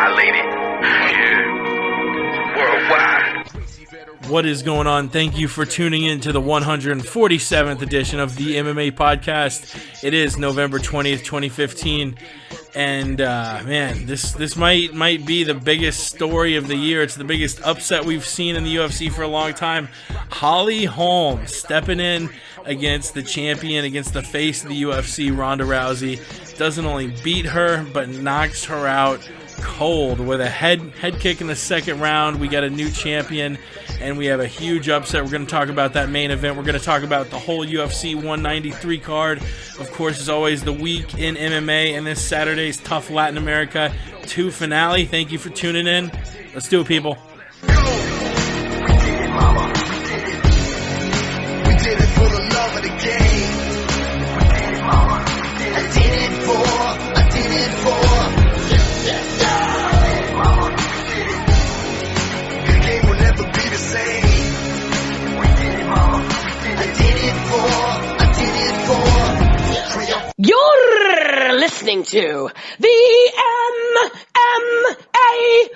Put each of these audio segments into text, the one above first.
violated. Yeah. Worldwide. What is going on? Thank you for tuning in to the 147th edition of the MMA Podcast. It is November 20th, 2015. And man, this might be the biggest story of the year. It's the biggest upset we've seen in the UFC for a long time. Holm stepping in against the champion, against the face of the UFC, Ronda Rousey. Doesn't only beat her, but knocks her out cold with a head kick in the second round. We got a new champion, and we have a huge upset. We're going to talk about that main event. We're going to talk about the whole UFC 193 card. Of course, as always, the week in MMA and this Saturday's Tough Latin America 2 finale. Thank you for tuning in. Let's do it, people. We did it, mama. We did it for the love of the game. We did it, mama. I did it for. The game will never be the same. We did it, mama. I did it for. You're listening to the MMA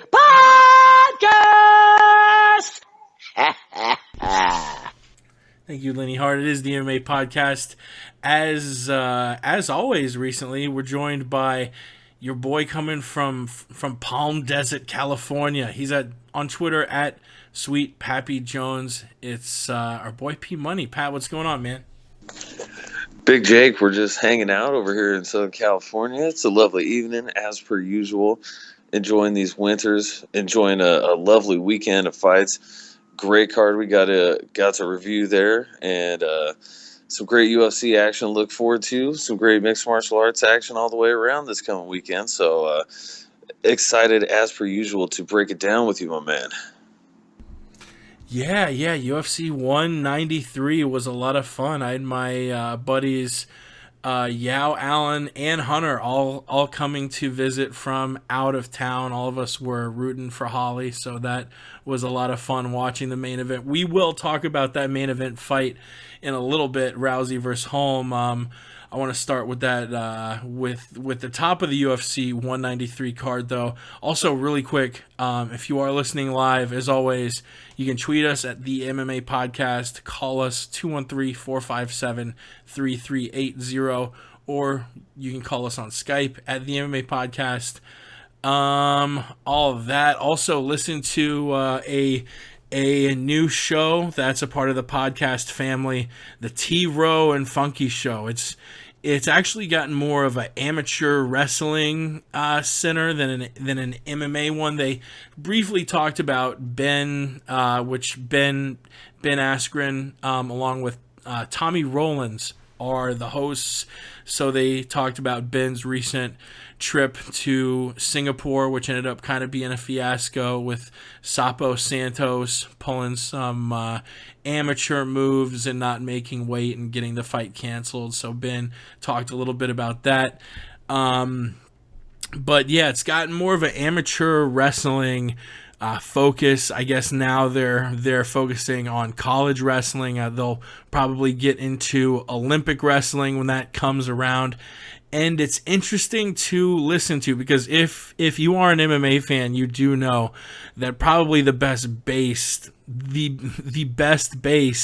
Podcast. Thank you, Lenny Heart. It is the MMA Podcast. As always, recently we're joined by your boy coming from Palm Desert, California. He's on Twitter at Sweet Pappy Jones. It's our boy P Money. Pat, what's going on, man? Big Jake, we're just hanging out over here in Southern California. It's a lovely evening, as per usual. Enjoying these winters, enjoying a lovely weekend of fights. Great card we got to review there, and some great UFC action to look forward to. Some great mixed martial arts action all the way around this coming weekend. So excited, as per usual, to break it down with you, my man. Yeah, UFC 193 was a lot of fun. I had my buddies Yao, Allen, and Hunter all coming to visit from out of town. All of us were rooting for Holly, so that was a lot of fun watching the main event. We will talk about that main event fight in a little bit, Rousey versus Holm. I want to start with that with the top of the UFC 193 card, though. Also, really quick, if you are listening live, as always, you can tweet us at the MMA Podcast, call us 213-457-3380, or you can call us on Skype at the MMA Podcast. All of that. Also, listen to a new show that's a part of the podcast family, the T-Row and Funky Show. It's actually gotten more of an amateur wrestling center than an MMA one. They briefly talked about Ben Askren, along with Tommy Rowlands are the hosts. So they talked about Ben's recent trip to Singapore, which ended up kind of being a fiasco with Sapo Santos pulling some amateur moves and not making weight and getting the fight canceled. So Ben talked a little bit about that. But yeah, it's gotten more of an amateur wrestling focus. I guess now they're focusing on college wrestling. They'll probably get into Olympic wrestling when that comes around. And it's interesting to listen to because if you are an MMA fan, you do know that probably the best base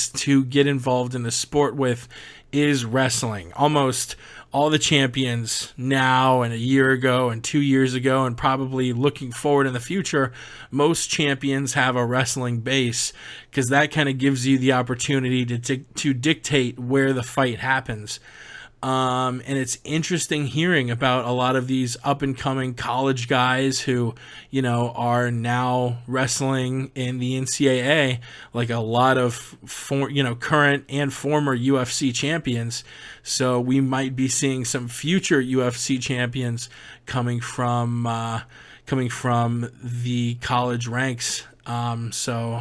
to get involved in the sport with is wrestling. Almost all the champions now and a year ago and 2 years ago and probably looking forward in the future, most champions have a wrestling base because that kind of gives you the opportunity to dictate where the fight happens. And it's interesting hearing about a lot of these up-and-coming college guys who, are now wrestling in the NCAA, like a lot of current and former UFC champions. So we might be seeing some future UFC champions coming from the college ranks. So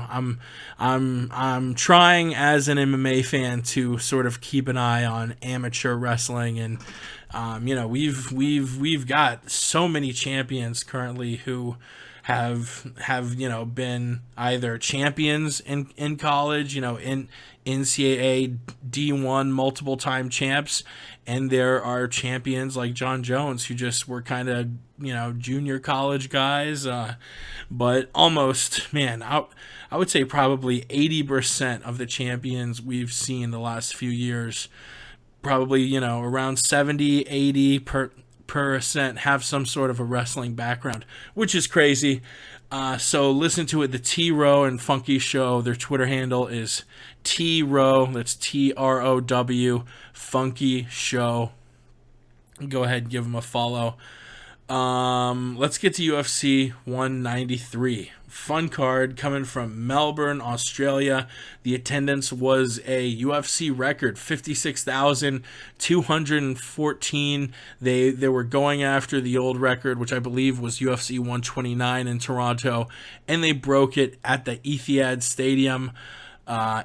I'm trying as an MMA fan to sort of keep an eye on amateur wrestling, and we've got so many champions currently who have been either champions in college, in NCAA D1 multiple time champs, and there are champions like John Jones who just were kind of junior college guys, but almost, man, I would say probably 80% of the champions we've seen the last few years, probably around 70-80% have some sort of a wrestling background, which is crazy. So listen to it, the T-Row and Funky Show. Their Twitter handle is T-Row. That's TROW, Funky Show. Go ahead and give them a follow. Let's get to UFC 193. Fun card coming from Melbourne, Australia. The attendance was a UFC record, 56,214. They were going after the old record, which I believe was UFC 129 in Toronto, and they broke it at the Etihad Stadium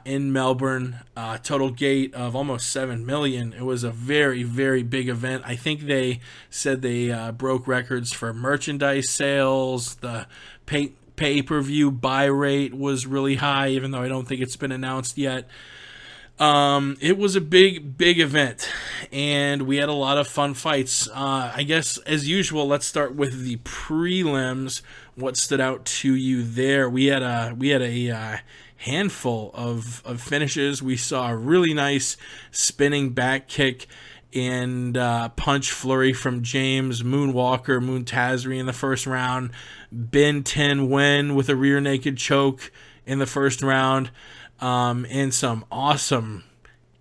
in Melbourne. Total gate of almost 7 million. It was a very, very big event. I think they said they broke records for merchandise sales. The pay-per-view buy rate was really high, even though I don't think it's been announced yet. It was a big, big event, and we had a lot of fun fights. I guess, as usual, let's start with the prelims. What stood out to you there? We had a handful of finishes. We saw a really nice spinning back kick and punch flurry from James Moonwalker Moontazri in the first round. Ben 10 win with a rear naked choke in the first round. And some awesome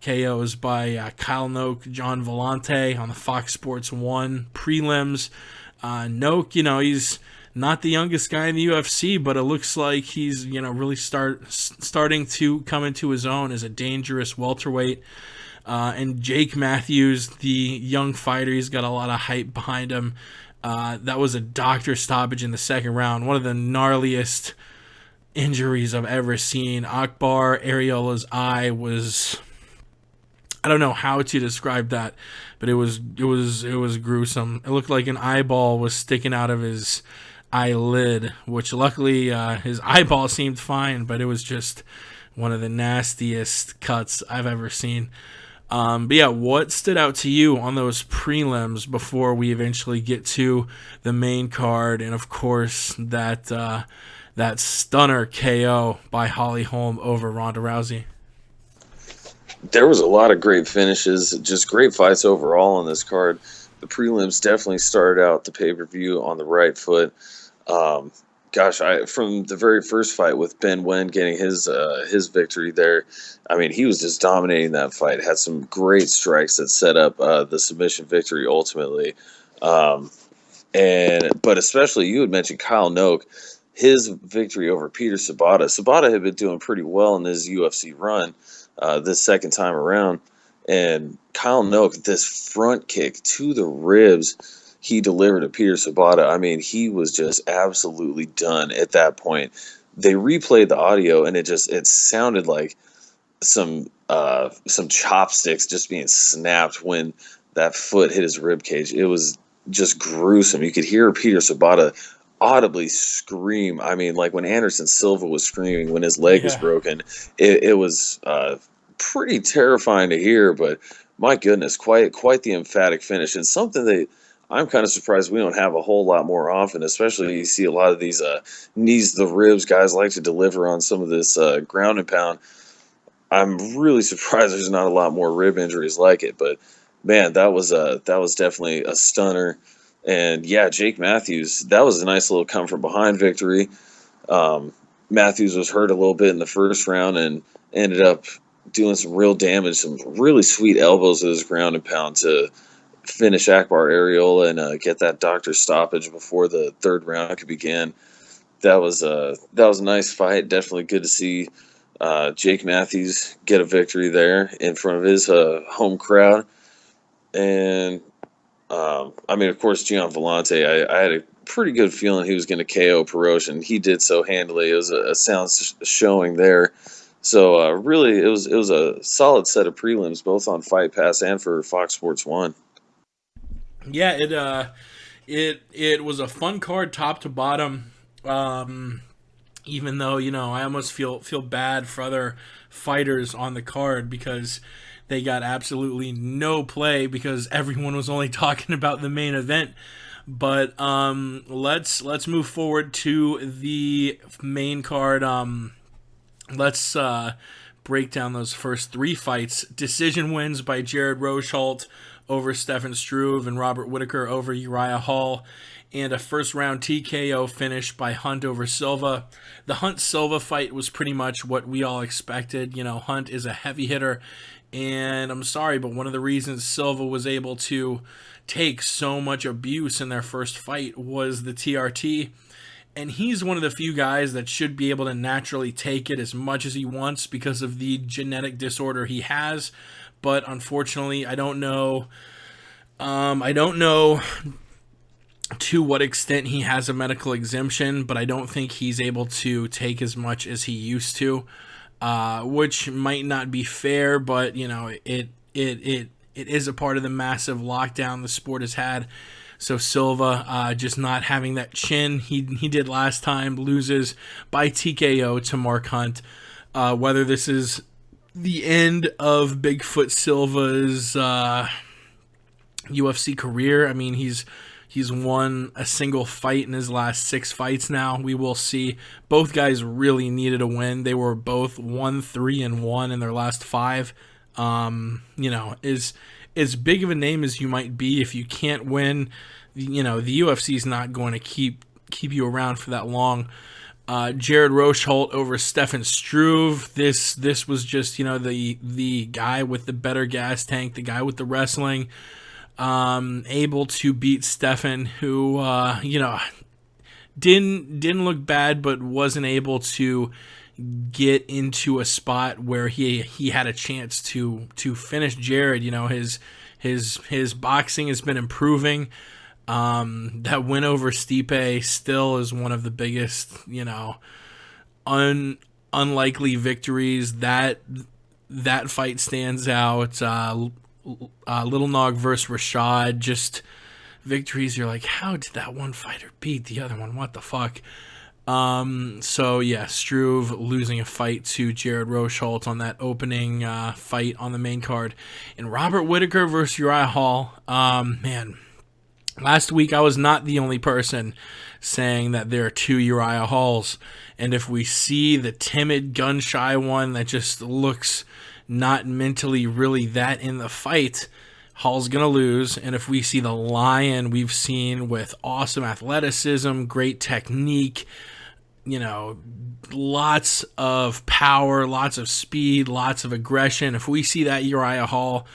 KOs by Kyle Noak, John Vellante on the Fox Sports 1 prelims. Noak, he's not the youngest guy in the UFC, but it looks like he's, really starting to come into his own as a dangerous welterweight. And Jake Matthews, the young fighter, he's got a lot of hype behind him. That was a doctor stoppage in the second round. One of the gnarliest injuries I've ever seen. Akbar Areola's eye was, I don't know how to describe that, but it was gruesome. It looked like an eyeball was sticking out of his eyelid, which luckily his eyeball seemed fine, but it was just one of the nastiest cuts I've ever seen. But yeah, what stood out to you on those prelims before we eventually get to the main card, and of course that stunner KO by Holly Holm over Ronda Rousey? There was a lot of great finishes, just great fights overall on this card. The prelims definitely started out the pay-per-view on the right foot. From the very first fight with Ben Wen getting his victory there, he was just dominating that fight. Had some great strikes that set up the submission victory ultimately. But especially you had mentioned Kyle Noak, his victory over Peter Sabata. Sabata had been doing pretty well in his UFC run this second time around, and Kyle Noak, this front kick to the ribs he delivered to Peter Sabata. He was just absolutely done at that point. They replayed the audio, and it sounded like some chopsticks just being snapped when that foot hit his rib cage. It was just gruesome. You could hear Peter Sabata audibly scream. Like when Anderson Silva was screaming when his leg was broken. It was pretty terrifying to hear, but my goodness, quite the emphatic finish, and something that I'm kind of surprised we don't have a whole lot more often, especially you see a lot of these knees to the ribs guys like to deliver on some of this ground and pound. I'm really surprised there's not a lot more rib injuries like it, but man, that was definitely a stunner. And yeah, Jake Matthews, that was a nice little come from behind victory. Matthews was hurt a little bit in the first round and ended up doing some real damage, some really sweet elbows with his ground and pound to finish Akbar Areola and get that doctor stoppage before the third round could begin. That was a nice fight. Definitely good to see Jake Matthews get a victory there in front of his home crowd. And of course, Gian Vellante, I had a pretty good feeling he was going to KO Perosh, and he did so handily. It was a sound showing there. So really, it was a solid set of prelims, both on Fight Pass and for Fox Sports 1. Yeah, it was a fun card top to bottom. Even though, I almost feel bad for other fighters on the card because they got absolutely no play because everyone was only talking about the main event. But let's move forward to the main card. Let's break down those first three fights. Decision wins by Jared Rosholt over Stefan Struve and Robert Whittaker over Uriah Hall. And a first-round TKO finish by Hunt over Silva. The Hunt-Silva fight was pretty much what we all expected. Hunt is a heavy hitter, and I'm sorry, but one of the reasons Silva was able to take so much abuse in their first fight was the TRT. And he's one of the few guys that should be able to naturally take it as much as he wants because of the genetic disorder he has. But unfortunately, I don't know to what extent he has a medical exemption, but I don't think he's able to take as much as he used to, which might not be fair, but it is a part of the massive lockdown the sport has had. So Silva just not having that chin he did last time, loses by TKO to Mark Hunt. Whether this is the end of Bigfoot Silva's UFC career, I mean, he's won a single fight in his last 6 fights now. We will see. Both guys really needed a win. They were both 1-3-1 in their last 5. As big of a name as you might be, if you can't win, the UFC is not going to keep you around for that long. Jared Rosholt over Stefan Struve. This was just the guy with the better gas tank, the guy with the wrestling. Able to beat Stefan, who didn't look bad, but wasn't able to get into a spot where he had a chance to finish Jared. His boxing has been improving. That win over Stipe still is one of the biggest unlikely victories. That fight stands out. Little Nog versus Rashad, just victories. You're like, how did that one fighter beat the other one? What the fuck? So yeah, Struve losing a fight to Jared Rosholt on that opening fight on the main card. And Robert Whittaker versus Uriah Hall. Man, last week I was not the only person saying that there are 2 Uriah Halls. And if we see the timid, gun-shy one that just looks not mentally really that in the fight, Hall's going to lose. And if we see the lion we've seen with awesome athleticism, great technique, lots of power, lots of speed, lots of aggression, if we see that Uriah Hall,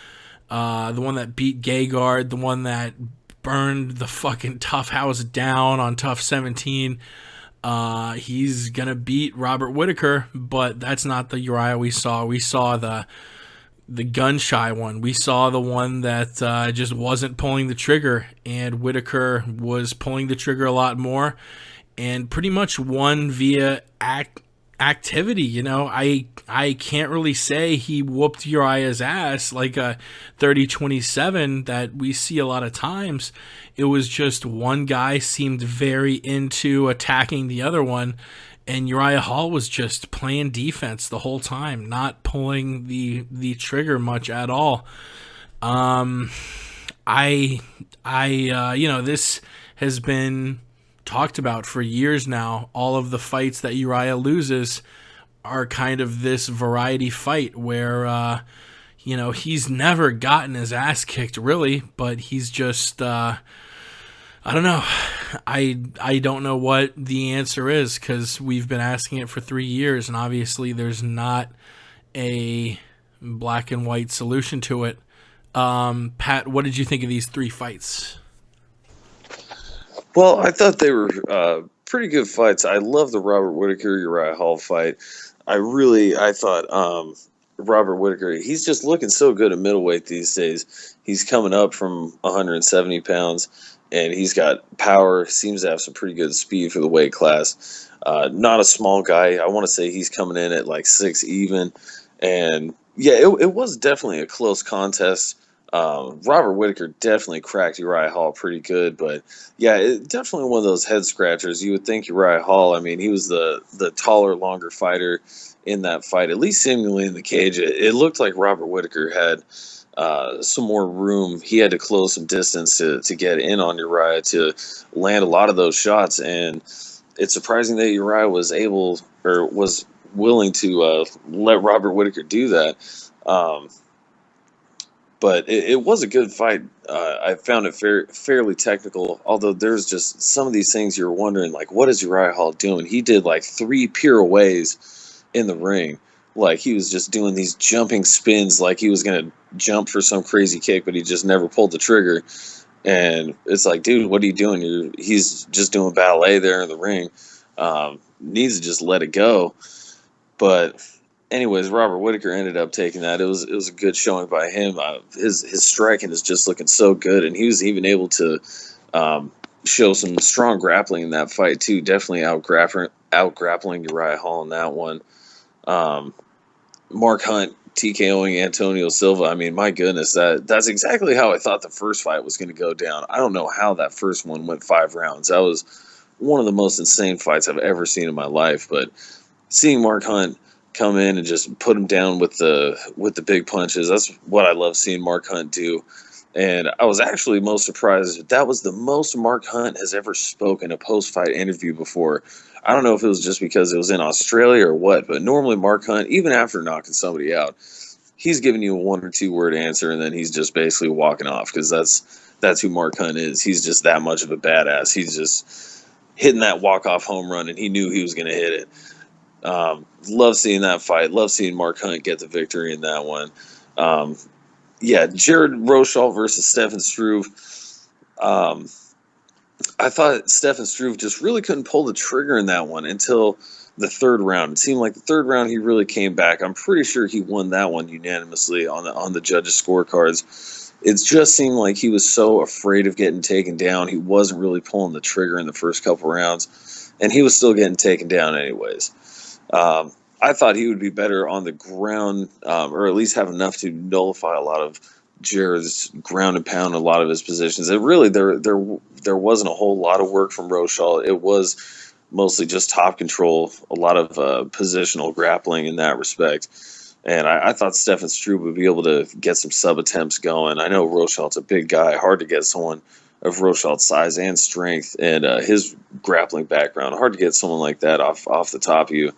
the one that beat Gegard, the one that burned the fucking Tough House down on Tough 17, he's gonna beat Robert Whittaker, but that's not the Uriah we saw. We saw the gun-shy one. We saw the one that just wasn't pulling the trigger, and Whittaker was pulling the trigger a lot more, and pretty much won via activity. I can't really say he whooped Uriah's ass like a 30-27 that we see a lot of times. It was just one guy seemed very into attacking the other one, and Uriah Hall was just playing defense the whole time, not pulling the trigger much at all. This has been talked about for years now. All of the fights that Uriah loses are kind of this variety fight where, he's never gotten his ass kicked really, but he's just, I don't know. I don't know what the answer is because we've been asking it for 3 years, and obviously there's not a black and white solution to it. Pat, what did you think of these 3 fights? Well, I thought they were pretty good fights. I love the Robert Whittaker Uriah Hall fight. I thought Robert Whittaker, he's just looking so good at middleweight these days. He's coming up from 170 pounds, and he's got power, seems to have some pretty good speed for the weight class. Not a small guy. I want to say he's coming in at like 6 even. And yeah, it was definitely a close contest. Robert Whittaker definitely cracked Uriah Hall pretty good, but yeah, definitely one of those head scratchers. You would think Uriah Hall, I mean, he was the taller, longer fighter in that fight, at least seemingly in the cage. It looked like Robert Whittaker had some more room. He had to close some distance to get in on Uriah to land a lot of those shots, and it's surprising that Uriah was willing to let Robert Whittaker do that. But it was a good fight. I found it fairly technical, although there's just some of these things you're wondering, like, what is Uriah Hall doing? He did like 3 pirouettes in the ring. Like, he was just doing these jumping spins like he was going to jump for some crazy kick, but he just never pulled the trigger. And it's like, dude, what are you doing? He's just doing ballet there in the ring. Needs to just let it go. But anyways, Robert Whittaker ended up taking that. It was a good showing by him. His striking is just looking so good, and he was even able to show some strong grappling in that fight too. Definitely out grappling Uriah Hall in that one. Mark Hunt TKOing Antonio Silva. I mean, my goodness, that's exactly how I thought the first fight was going to go down. I don't know how that first one went 5 rounds. That was one of the most insane fights I've ever seen in my life. But seeing Mark Hunt come in and just put him down with the big punches, that's what I love seeing Mark Hunt do. And I was actually most surprised. That was the most Mark Hunt has ever spoken a post-fight interview before. I don't know if it was just because it was in Australia or what, but normally Mark Hunt, even after knocking somebody out, he's giving you a 1 or 2 word answer, and then he's just basically walking off, because that's who Mark Hunt is. He's just that much of a badass. He's just hitting that walk-off home run, and he knew he was going to hit it. Love seeing that fight. Love seeing Mark Hunt get the victory in that one. Jared Rochelle versus Stefan Struve. I thought Stefan Struve just really couldn't pull the trigger in that one until the 3rd round. It seemed like the 3rd round he really came back. I'm pretty sure he won that one unanimously on the judges' scorecards. It just seemed like he was so afraid of getting taken down. He wasn't really pulling the trigger in the first couple rounds, and he was still getting taken down anyways. I thought he would be better on the ground, or at least have enough to nullify a lot of Jared's ground and pound, a lot of his positions. It really, there wasn't a whole lot of work from Rochelle. It was mostly just top control, a lot of positional grappling in that respect. And I thought Stefan Struve would be able to get some sub attempts going. I know Rochelle's a big guy, hard to get someone of Rochelle's size and strength and his grappling background. Hard to get someone like that off the top of you.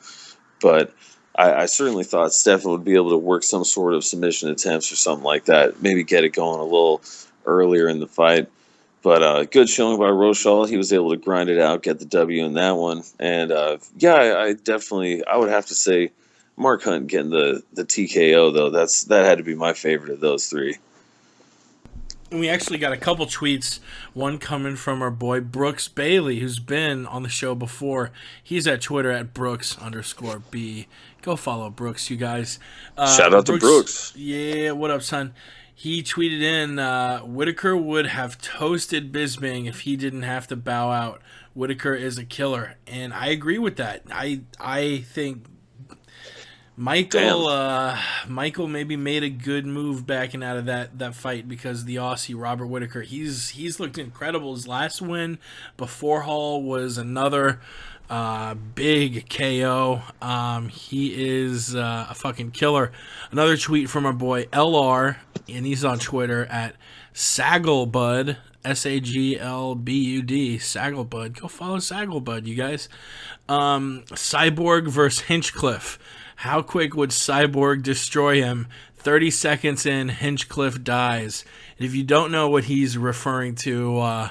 But I certainly thought Stefan would be able to work some sort of submission attempts or something like that. Maybe get it going a little earlier in the fight. But good showing by Rochelle. He was able to grind it out, get the W in that one. And I would have to say Mark Hunt getting the TKO, though. That had to be my favorite of those 3. We actually got a couple tweets, one coming from our boy Brooks Bailey, who's been on the show before. He's at Twitter at Brooks_B. Go follow Brooks, you guys. Shout out to Brooks. Yeah, what up, son? He tweeted in, Whittaker would have toasted Bisping if he didn't have to bow out. Whittaker is a killer, and I agree with that. I think Michael maybe made a good move backing out of that fight, because the Aussie Robert Whittaker, he's looked incredible. His last win before Hall was another big KO. He is a fucking killer. Another tweet from our boy LR, and he's on Twitter at Sagglebud, SAGLBUD, Sagglebud. Go follow Sagglebud, you guys. Cyborg versus Hinchcliffe. How quick would Cyborg destroy him? 30 seconds in, Hinchcliffe dies. And if you don't know what he's referring to,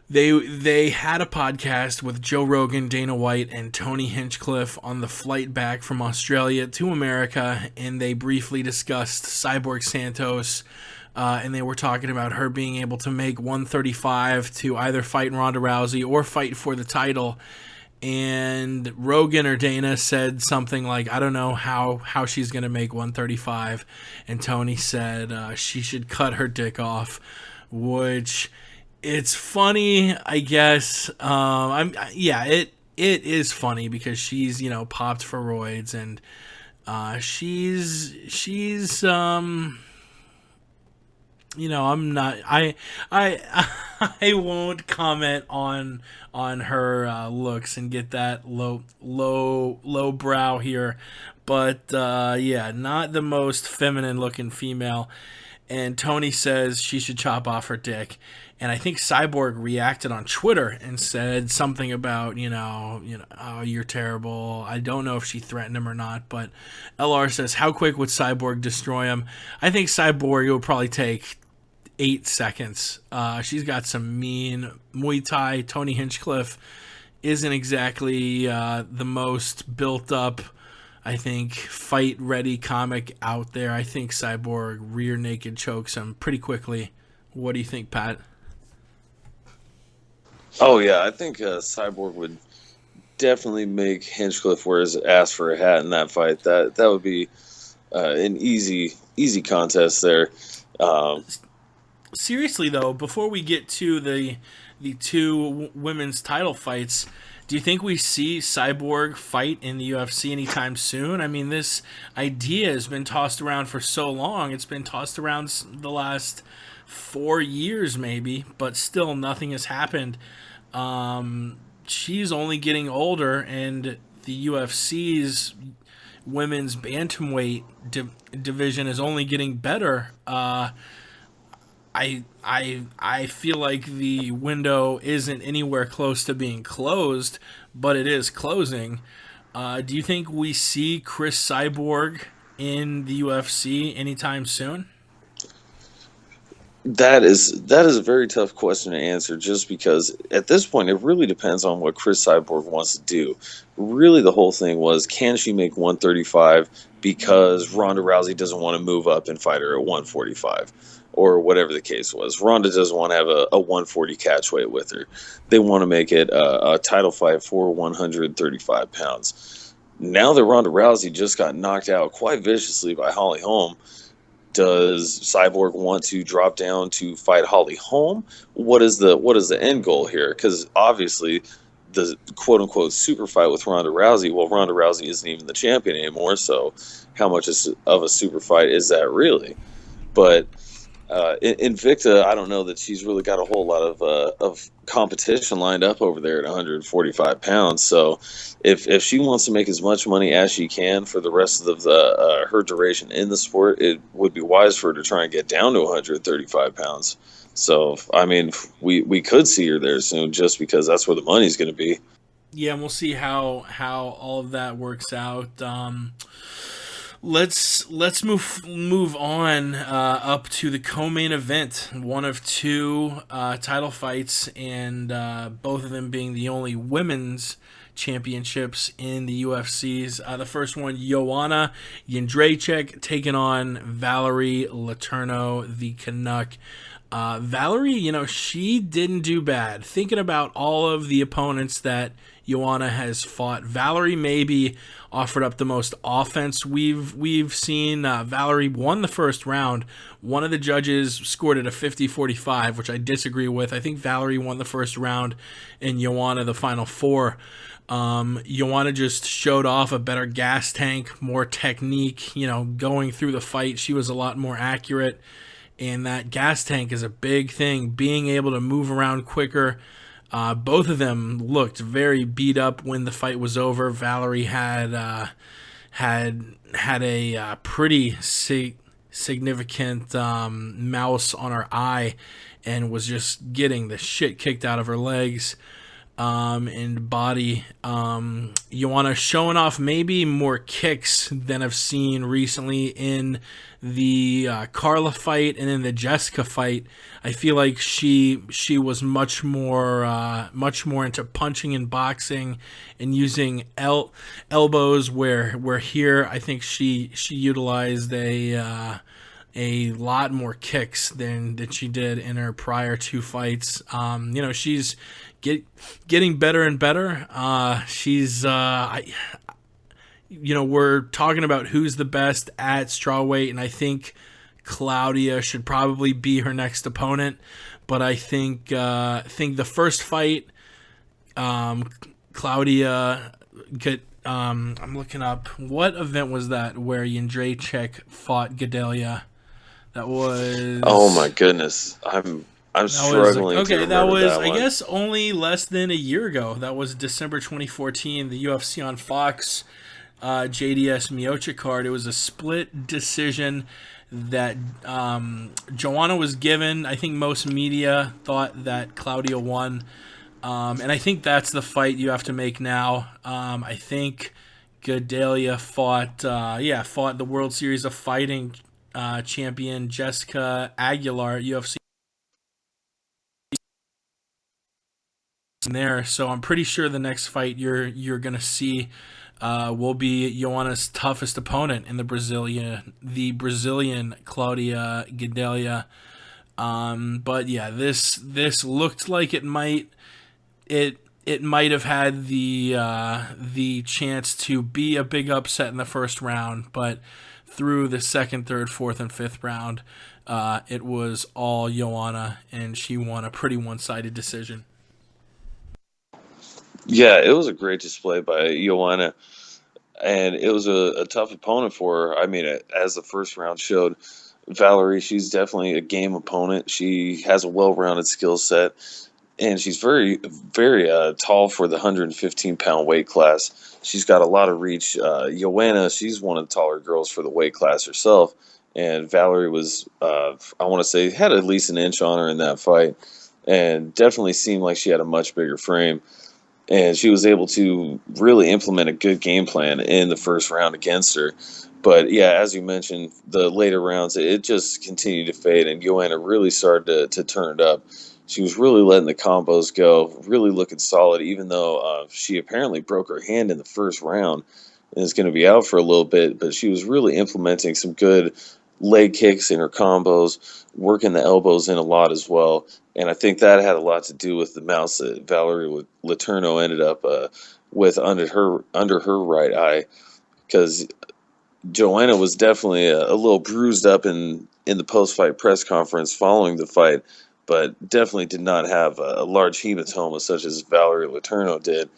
they had a podcast with Joe Rogan, Dana White, and Tony Hinchcliffe on the flight back from Australia to America, and they briefly discussed Cyborg Santos, and they were talking about her being able to make 135 to either fight Ronda Rousey or fight for the title. And Rogan or Dana said something like, I don't know how she's going to make 135. And Tony said she should cut her dick off, which it's funny, I guess. It is funny because she's, popped for roids, and she's I'm not. I I won't comment on her looks and get that low brow here, but yeah, not the most feminine looking female. And Tony says she should chop off her dick. And I think Cyborg reacted on Twitter and said something about, oh, you're terrible. I don't know if she threatened him or not, but LR says, how quick would Cyborg destroy him? I think Cyborg, it would probably take 8 seconds. She's got some mean Muay Thai. Tony Hinchcliffe isn't exactly the most built up, I think, fight-ready comic out there. I think Cyborg rear naked chokes him pretty quickly. What do you think, Pat? Oh, yeah, I think Cyborg would definitely make Hinchcliffe wear his ass for a hat in that fight. That would be an easy contest there. Seriously, though, before we get to the two women's title fights, do you think we see Cyborg fight in the UFC anytime soon? I mean, this idea has been tossed around for so long. It's been tossed around the last 4 years maybe, but still nothing has happened. She's only getting older, and the UFC's women's bantamweight division is only getting better. I feel like the window isn't anywhere close to being closed, but it is closing. Do you think we see Chris Cyborg in the UFC anytime soon? That is a very tough question to answer, just because at this point it really depends on what Chris Cyborg wants to do. Really, the whole thing was, can she make 135 because Ronda Rousey doesn't want to move up and fight her at 145, or whatever the case was. Ronda doesn't want to have a 140 catch weight with her. They want to make it a title fight for 135 pounds. Now that Ronda Rousey just got knocked out quite viciously by Holly Holm, does Cyborg want to drop down to fight Holly Holm? What is the end goal here? Because obviously the quote-unquote super fight with Ronda Rousey, well, Ronda Rousey isn't even the champion anymore, so how much of a super fight is that really? But Invicta, I don't know that she's really got a whole lot of competition lined up over there at 145 pounds. So if she wants to make as much money as she can for the rest of her duration in the sport, it would be wise for her to try and get down to 135 pounds. So, I mean, we could see her there soon, just because that's where the money's going to be. Yeah, and we'll see how all of that works out. Let's move on up to the co-main event, one of two title fights, and both of them being the only women's championships in the UFCs. The first one, Joanna Jędrzejczyk taking on Valerie Letourneau, the Canuck. Valerie, she didn't do bad. Thinking about all of the opponents that Joanna has fought, Valerie maybe offered up the most offense we've seen. Valerie won the first round. One of the judges scored it a 50-45, which I disagree with. I think Valerie won the first round and Joanna the final four. Joanna just showed off a better gas tank, more technique, going through the fight. She was a lot more accurate, and that gas tank is a big thing, being able to move around quicker. Both of them looked very beat up when the fight was over. Valerie had a pretty significant mouse on her eye and was just getting the shit kicked out of her legs and body. Joanna showing off maybe more kicks than I've seen recently in the Carla fight and in the Jessica fight. I feel like she was much more into punching and boxing and using elbows, where here I think she utilized a lot more kicks than she did in her prior two fights. She's getting better and better. We're talking about who's the best at strawweight, and I think Claudia should probably be her next opponent. But I think the first fight, Claudia I'm looking up, what event was that where Jędrzejczyk fought Gadelia? That was. Oh my goodness, I'm struggling to remember that was one. I guess only less than a year ago. That was December 2014. The UFC on Fox, JDS Miesha card. It was a split decision that Joanna was given. I think most media thought that Claudia won, and I think that's the fight you have to make now. I think Gadelha fought the World Series of Fighting champion Jessica Aguilar at UFC there. So I'm pretty sure the next fight you're gonna see will be Joanna's toughest opponent in the Brazilian Claudia Gadelha. But yeah, this looked like it might have had the chance to be a big upset in the first round, but through the second, third, fourth, and fifth round, it was all Joanna, and she won a pretty one-sided decision. Yeah, it was a great display by Joanna, and it was a tough opponent for her. I mean, as the first round showed, Valerie, she's definitely a game opponent. She has a well-rounded skill set, and she's very, very tall for the 115-pound weight class. She's got a lot of reach. Joanna, she's one of the taller girls for the weight class herself, and Valerie was, I want to say, had at least an inch on her in that fight, and definitely seemed like she had a much bigger frame. And she was able to really implement a good game plan in the first round against her. But yeah, as you mentioned, the later rounds, it just continued to fade, and Joanna really started to turn it up. She was really letting the combos go, really looking solid, even though she apparently broke her hand in the first round and is going to be out for a little bit. But she was really implementing some good leg kicks in her combos, working the elbows in a lot as well. And I think that had a lot to do with the mouse that Valerie Letourneau ended up with under her right eye, because Joanna was definitely a little bruised up in the post-fight press conference following the fight, but definitely did not have a large hematoma such as Valerie Letourneau did.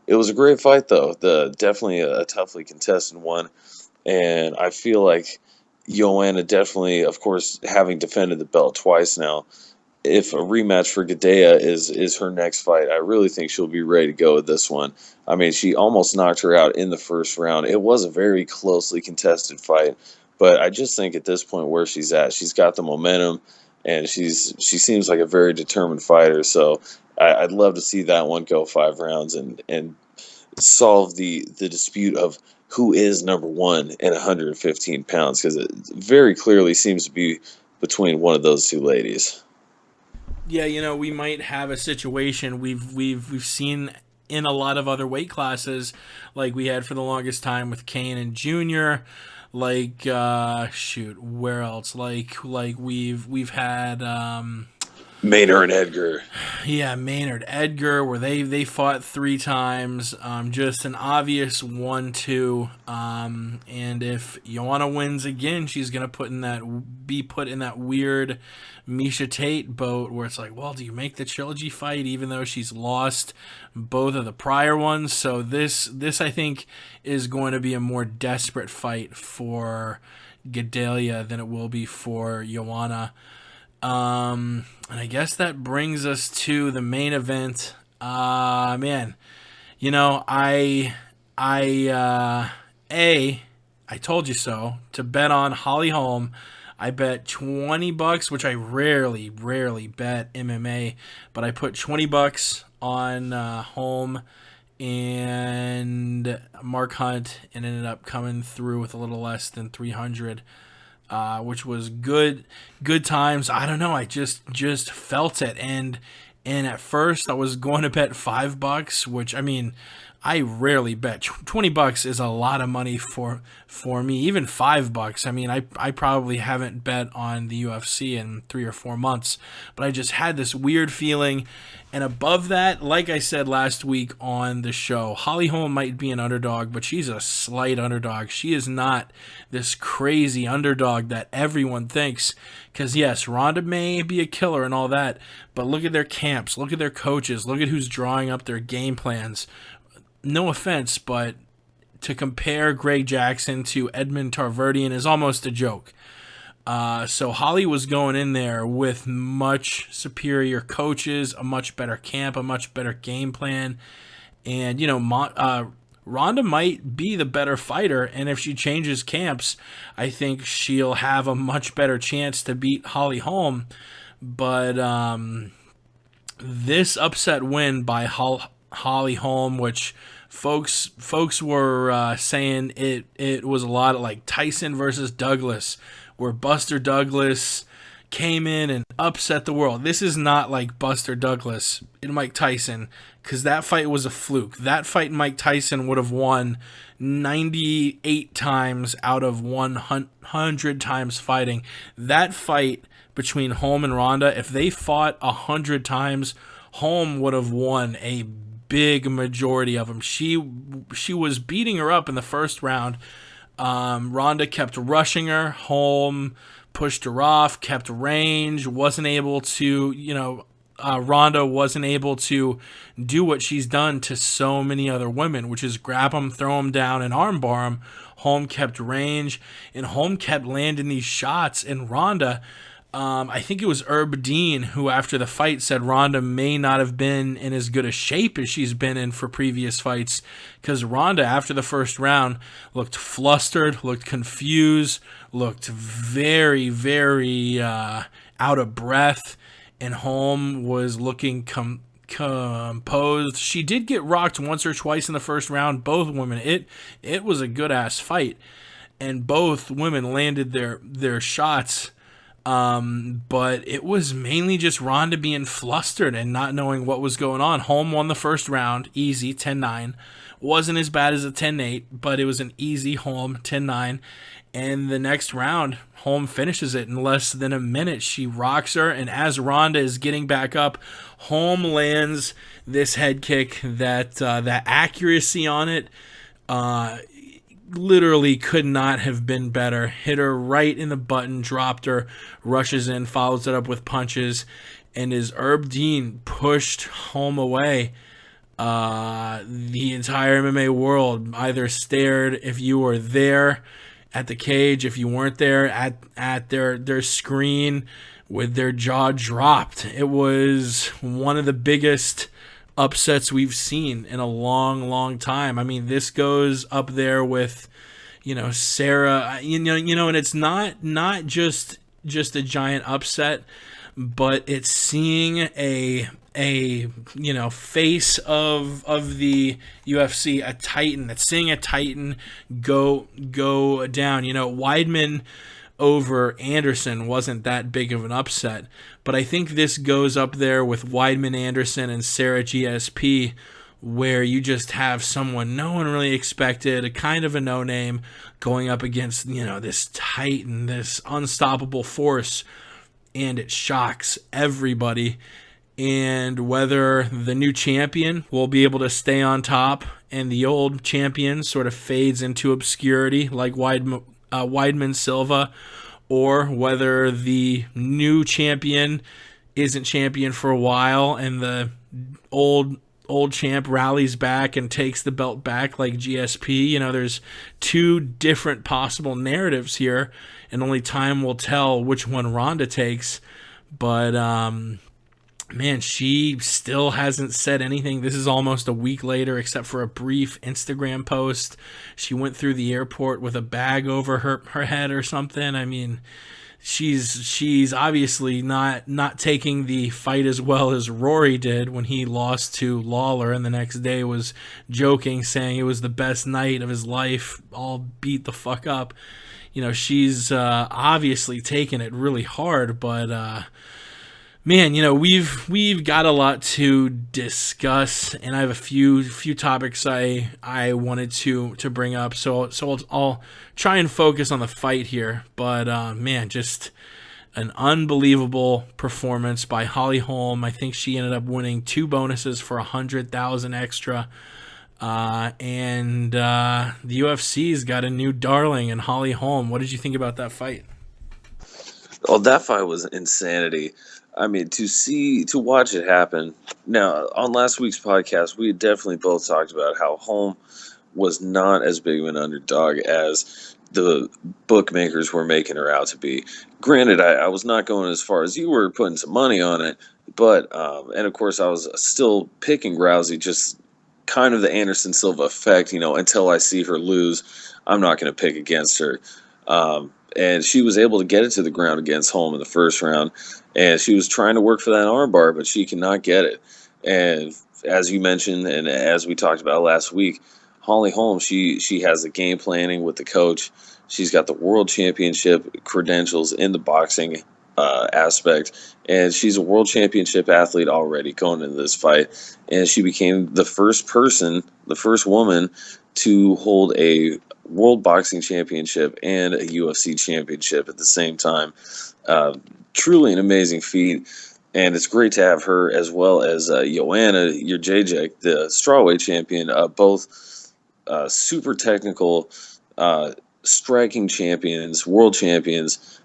It was a great fight, though. Definitely a toughly contested one, and I feel like Joanna definitely, of course, having defended the belt twice now, if a rematch for Gadelha is her next fight, I really think she'll be ready to go with this one. I mean, she almost knocked her out in the first round. It was a very closely contested fight, but I just think at this point where she's at, she's got the momentum, and she seems like a very determined fighter. So I'd love to see that one go 5 rounds and solve the dispute of who is number one at 115 pounds, because it very clearly seems to be between one of those two ladies. Yeah, we might have a situation we've seen in a lot of other weight classes, like we had for the longest time with Kane and Junior. Like where else? Like we've had Maynard and Edgar. Yeah, Maynard Edgar, where they fought 3 times. Just an obvious 1-2. And if Joanna wins again, she's gonna be put in that weird Miesha Tate boat where it's like, well, do you make the trilogy fight even though she's lost both of the prior ones? So this I think is going to be a more desperate fight for Gadelha than it will be for Joanna. And I guess that brings us to the main event. Man, I told you so, to bet on Holly Holm. I bet $20, which I rarely bet MMA, but I put $20 on Holm and Mark Hunt, and ended up coming through with a little less than 300. Which was good times. I don't know. I just felt it, and at first I was going to bet $5, which, I mean, I rarely bet. $20 is a lot of money for me. Even $5. I mean, I probably haven't bet on the UFC in 3 or 4 months, but I just had this weird feeling. And above that, like I said last week on the show, Holly Holm might be an underdog, but she's a slight underdog. She is not this crazy underdog that everyone thinks. Because, yes, Ronda may be a killer and all that, but look at their camps, look at their coaches, look at who's drawing up their game plans. No offense, but to compare Greg Jackson to Edmund Tarverdian is almost a joke. So Holly was going in there with much superior coaches, a much better camp, a much better game plan. And, Ronda might be the better fighter, and if she changes camps, I think she'll have a much better chance to beat Holly Holm. But this upset win by Holly Holm, which folks were saying it was a lot like Tyson versus Douglas, where Buster Douglas came in and upset the world. This is not like Buster Douglas and Mike Tyson, because that fight was a fluke. That fight Mike Tyson would have won 98 times out of 100 times fighting. That fight between Holm and Ronda, if they fought 100 times, Holm would have won a big majority of them. She was beating her up in the first round. Ronda kept rushing her. Holm pushed her off, kept range, wasn't able to, Ronda wasn't able to do what she's done to so many other women, which is grab them, throw them down, and armbar them. Holm kept range, and Holm kept landing these shots, and Ronda, I think it was Herb Dean who after the fight said Ronda may not have been in as good a shape as she's been in for previous fights, because Ronda after the first round looked flustered, looked confused, looked very, very out of breath, and Holm was looking composed. She did get rocked once or twice in the first round, both women. It was a good-ass fight, and both women landed their shots. But it was mainly just Ronda being flustered and not knowing what was going on. Holm won the first round, easy, 10-9. Wasn't as bad as a 10-8, but it was an easy Holm, 10-9. And the next round, Holm finishes it in less than a minute. She rocks her, and as Ronda is getting back up, Holm lands this head kick that accuracy on it, literally could not have been better. Hit her right in the button, dropped her, rushes in, follows it up with punches, and as Herb Dean pushed Holm away, the entire MMA world either stared, if you were there at the cage, if you weren't there, at their screen with their jaw dropped. It was one of the biggest upsets we've seen in a long, long time. I mean, this goes up there with, Sarah, and it's not just a giant upset, but it's seeing a face of the UFC, a titan. It's seeing a titan go down. Weidman over Anderson wasn't that big of an upset, but I think this goes up there with Weidman, Anderson, and Sarah GSP, where you just have someone no one really expected, a kind of a no-name, going up against, this titan, this unstoppable force, and it shocks everybody. And whether the new champion will be able to stay on top and the old champion sort of fades into obscurity like Weidman Silva, or whether the new champion isn't champion for a while and the old champ rallies back and takes the belt back like GSP. There's two different possible narratives here, and only time will tell which one Ronda takes. But man, she still hasn't said anything. This is almost a week later, except for a brief Instagram post. She went through the airport with a bag over her head or something. I mean, she's obviously not taking the fight as well as Rory did when he lost to Lawler, and the next day was joking, saying it was the best night of his life, all beat the fuck up. She's obviously taken it really hard, but man, we've got a lot to discuss, and I have a few topics I wanted to bring up. So I'll try and focus on the fight here. But man, just an unbelievable performance by Holly Holm. I think she ended up winning 2 bonuses for $100,000 extra. And the UFC's got a new darling in Holly Holm. What did you think about that fight? Oh, that fight was insanity. I mean, to watch it happen. Now, on last week's podcast, we had definitely both talked about how Holm was not as big of an underdog as the bookmakers were making her out to be. Granted, I was not going as far as you were, putting some money on it, but and of course I was still picking Rousey, just kind of the Anderson Silva effect, until I see her lose, I'm not going to pick against her. And she was able to get it to the ground against Holm in the first round, and she was trying to work for that armbar, but she cannot get it. And as you mentioned, and as we talked about last week, Holly Holm, she has the game planning with the coach. She's got the world championship credentials in the boxing aspect, and she's a world championship athlete already going into this fight. And she became the first woman to hold a world boxing championship and a UFC championship at the same time. Truly an amazing feat. And it's great to have her, as well as Joanna, your JJ, the strawweight champion, both super technical striking champions, world champions,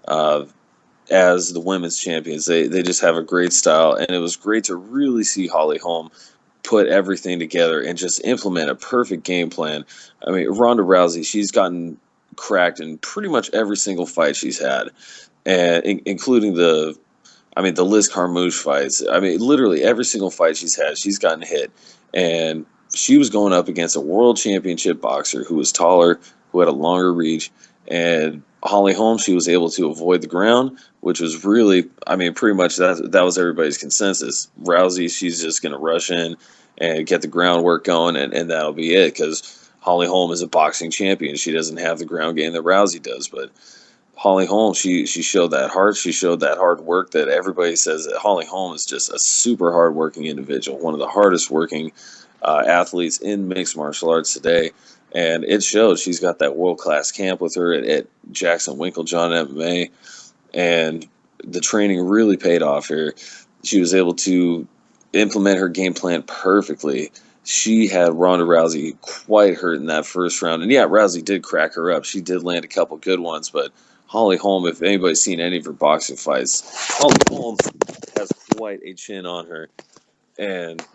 as the women's champions. They just have a great style, and it was great to really see Holly Holm put everything together and just implement a perfect game plan. I mean, Ronda Rousey, she's gotten cracked in pretty much every single fight she's had, and including the Liz Carmouche fights. I mean, literally every single fight she's had, she's gotten hit. And she was going up against a world championship boxer who was taller, who had a longer reach. And Holly Holm, she was able to avoid the ground, which was really, pretty much that was everybody's consensus. Rousey, she's just going to rush in and get the groundwork going, and that'll be it, because Holly Holm is a boxing champion. She doesn't have the ground game that Rousey does, but Holly Holm, she showed that heart. She showed that hard work that everybody says that Holly Holm is just a super hard-working individual, one of the hardest-working athletes in mixed martial arts today. And it showed. She's got that world-class camp with her at Jackson Winklejohn MMA, and the training really paid off here. She was able to implement her game plan perfectly. She had Ronda Rousey quite hurt in that first round. And yeah, Rousey did crack her up. She did land a couple good ones, but Holly Holm, if anybody's seen any of her boxing fights, Holly Holm has quite a chin on her, and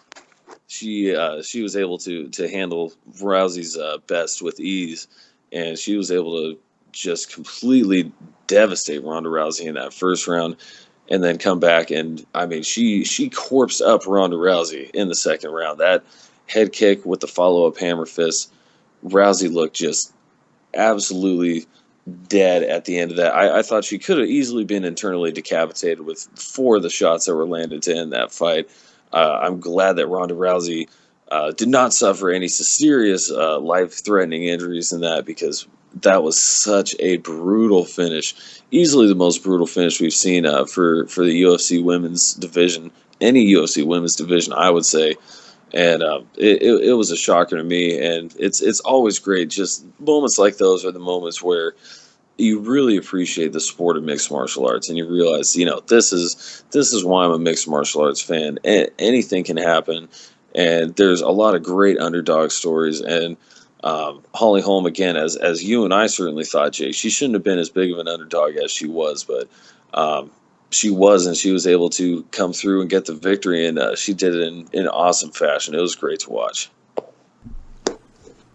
she was able to handle Rousey's best with ease, and she was able to just completely devastate Ronda Rousey in that first round, and then come back and she corpsed up Ronda Rousey in the second round. That head kick with the follow-up hammer fist, Rousey looked just absolutely dead at the end of that. I thought she could have easily been internally decapitated with 4 of the shots that were landed to end that fight. I'm glad that Ronda Rousey did not suffer any serious life-threatening injuries in that, because that was such a brutal finish. Easily the most brutal finish we've seen for the UFC women's division, any UFC women's division, I would say. And it was a shocker to me, and it's always great. Just moments like those are the moments where you really appreciate the sport of mixed martial arts, and you realize, this is why I'm a mixed martial arts fan. Anything can happen, and there's a lot of great underdog stories. And Holly Holm, again, as you and I certainly thought, Jake, she shouldn't have been as big of an underdog as she was, but she was, and she was able to come through and get the victory, and she did it in awesome fashion. It was great to watch.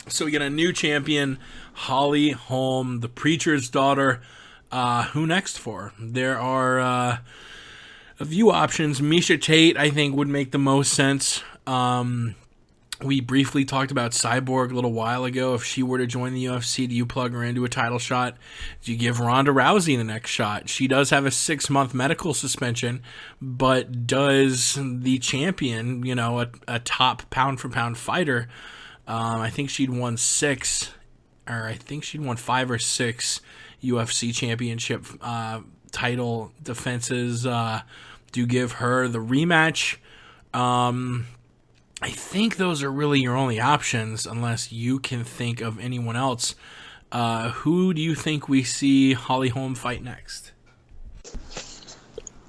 So we get a new champion, Holly Holm, the preacher's daughter. Who next for? There are a few options. Miesha Tate, I think, would make the most sense. We briefly talked about Cyborg a little while ago. If she were to join the UFC, do you plug her into a title shot? Do you give Ronda Rousey the next shot? She does have a 6-month medical suspension, but does the champion, a top pound-for-pound fighter, I think she'd won 5 or 6 UFC championship title defenses. Do you give her the rematch? I think those are really your only options, unless you can think of anyone else. Who do you think we see Holly Holm fight next?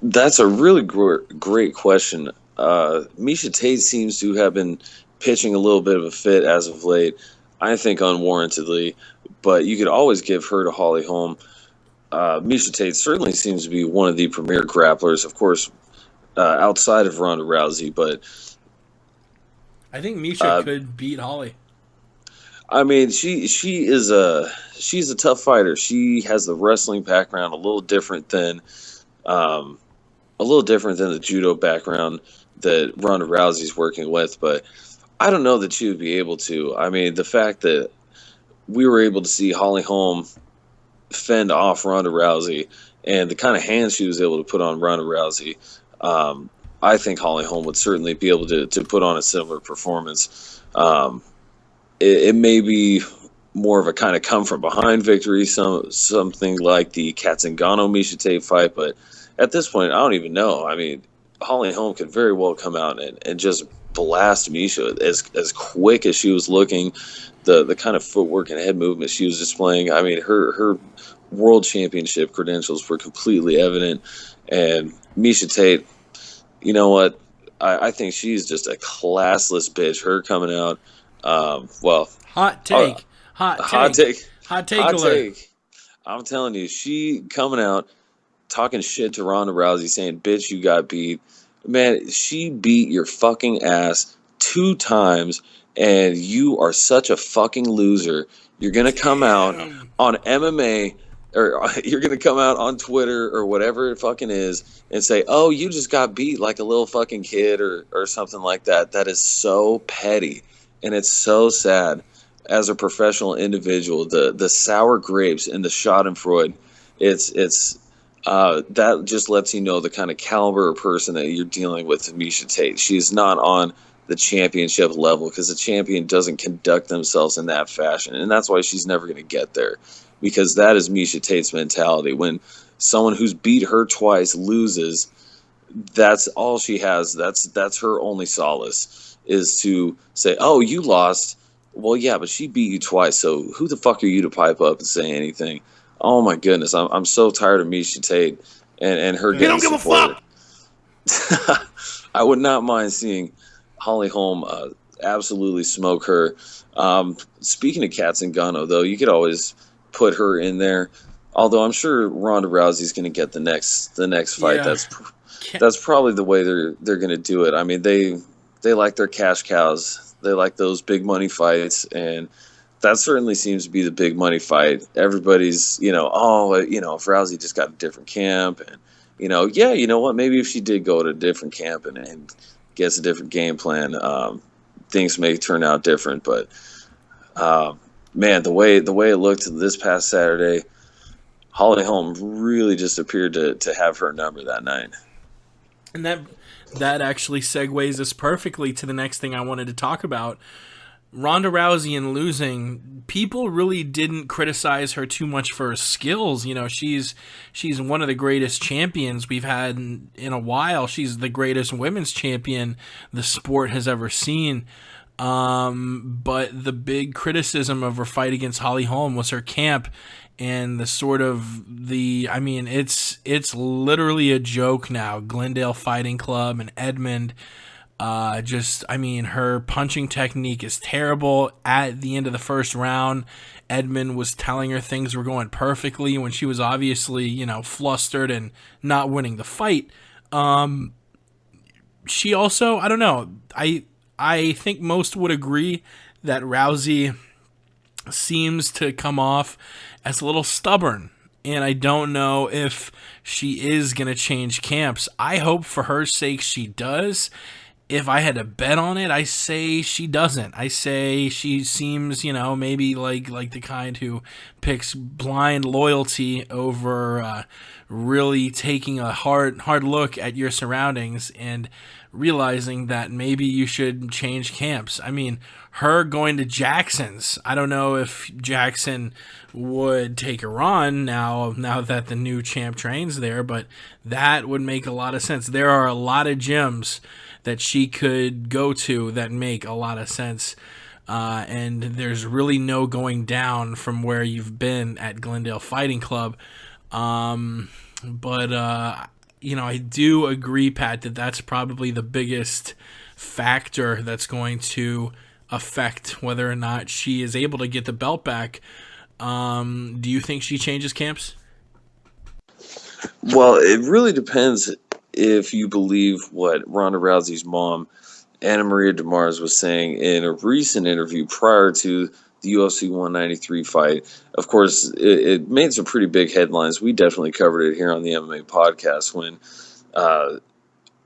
That's a really great question. Miesha Tate seems to have been pitching a little bit of a fit as of late, I think unwarrantedly, but you could always give her to Holly Holm. Miesha Tate certainly seems to be one of the premier grapplers, of course, outside of Ronda Rousey, but I think Miesha could beat Holly. I mean, she's a tough fighter. She has the wrestling background, um, a little different than the judo background that Ronda Rousey's working with. But I don't know that she would be able to. I mean, the fact that we were able to see Holly Holm fend off Ronda Rousey and the kind of hands she was able to put on Ronda Rousey, I think Holly Holm would certainly be able to put on a similar performance. It may be more of a kind of come from behind victory, something like the Katzengano Miesha Tate fight, but at this point, I don't even know. I mean, Holly Holm could very well come out and just blast Miesha as quick as she was looking, the kind of footwork and head movement she was displaying. I mean, her world championship credentials were completely evident, and Miesha Tate, you know what? I think she's just a classless bitch. Her coming out, hot take, hot take alert. take. I'm telling you, she coming out talking shit to Ronda Rousey, saying, "Bitch, you got beat." Man, she beat your fucking ass 2 times, and you are such a fucking loser. You're gonna come out on MMA, or you're gonna come out on Twitter or whatever it fucking is, and say, "Oh, you just got beat like a little fucking kid," or something like that. That is so petty, and it's so sad. As a professional individual, the sour grapes and the Schadenfreude, it's that just lets you know the kind of caliber of person that you're dealing with. Miesha Tate, she's not on the championship level because the champion doesn't conduct themselves in that fashion, and that's why she's never going to get there, because that is Miesha Tate's mentality. When someone who's beat her twice loses, that's all she has. That's her only solace, is to say, "Oh, you lost." Well, yeah, but she beat you twice, so who the fuck are you to pipe up and say anything? Oh my goodness, I'm so tired of Miesha Tate and her getting support. I would not mind seeing Holly Holm absolutely smoke her. Speaking of Katzengano, though, you could always put her in there. Although I'm sure Ronda Rousey's going to get the next fight. Yeah. That's probably the way they're going to do it. I mean, they like their cash cows. They like those big money fights, and that certainly seems to be the big money fight. Everybody's, if Rousey just got a different camp, and, you know what, maybe if she did go to a different camp and gets a different game plan, things may turn out different. But, man, the way it looked this past Saturday, Holly Holm really just appeared to have her number that night. And that actually segues us perfectly to the next thing I wanted to talk about. Ronda Rousey in losing, people really didn't criticize her too much for her skills. She's one of the greatest champions we've had in a while. She's the greatest women's champion the sport has ever seen. But the big criticism of her fight against Holly Holm was her camp and it's literally a joke now. Glendale Fighting Club and Edmond. Her punching technique is terrible. At the end of the first round, Edmond was telling her things were going perfectly when she was obviously, flustered and not winning the fight. She also, I don't know, I think most would agree that Rousey seems to come off as a little stubborn. And I don't know if she is going to change camps. I hope for her sake she does. If I had to bet on it, I say she doesn't. I say she seems, maybe like the kind who picks blind loyalty over really taking a hard look at your surroundings and realizing that maybe you should change camps. I mean, her going to Jackson's, I don't know if Jackson would take her on now that the new champ trains there, but that would make a lot of sense. There are a lot of gyms that she could go to that make a lot of sense. And there's really no going down from where you've been at Glendale Fighting Club. I do agree, Pat, that that's probably the biggest factor that's going to affect whether or not she is able to get the belt back. Do you think she changes camps? Well, it really depends if you believe what Ronda Rousey's mom, Anna Maria DeMars, was saying in a recent interview prior to the UFC 193 fight. Of course, it made some pretty big headlines. We definitely covered it here on the MMA podcast when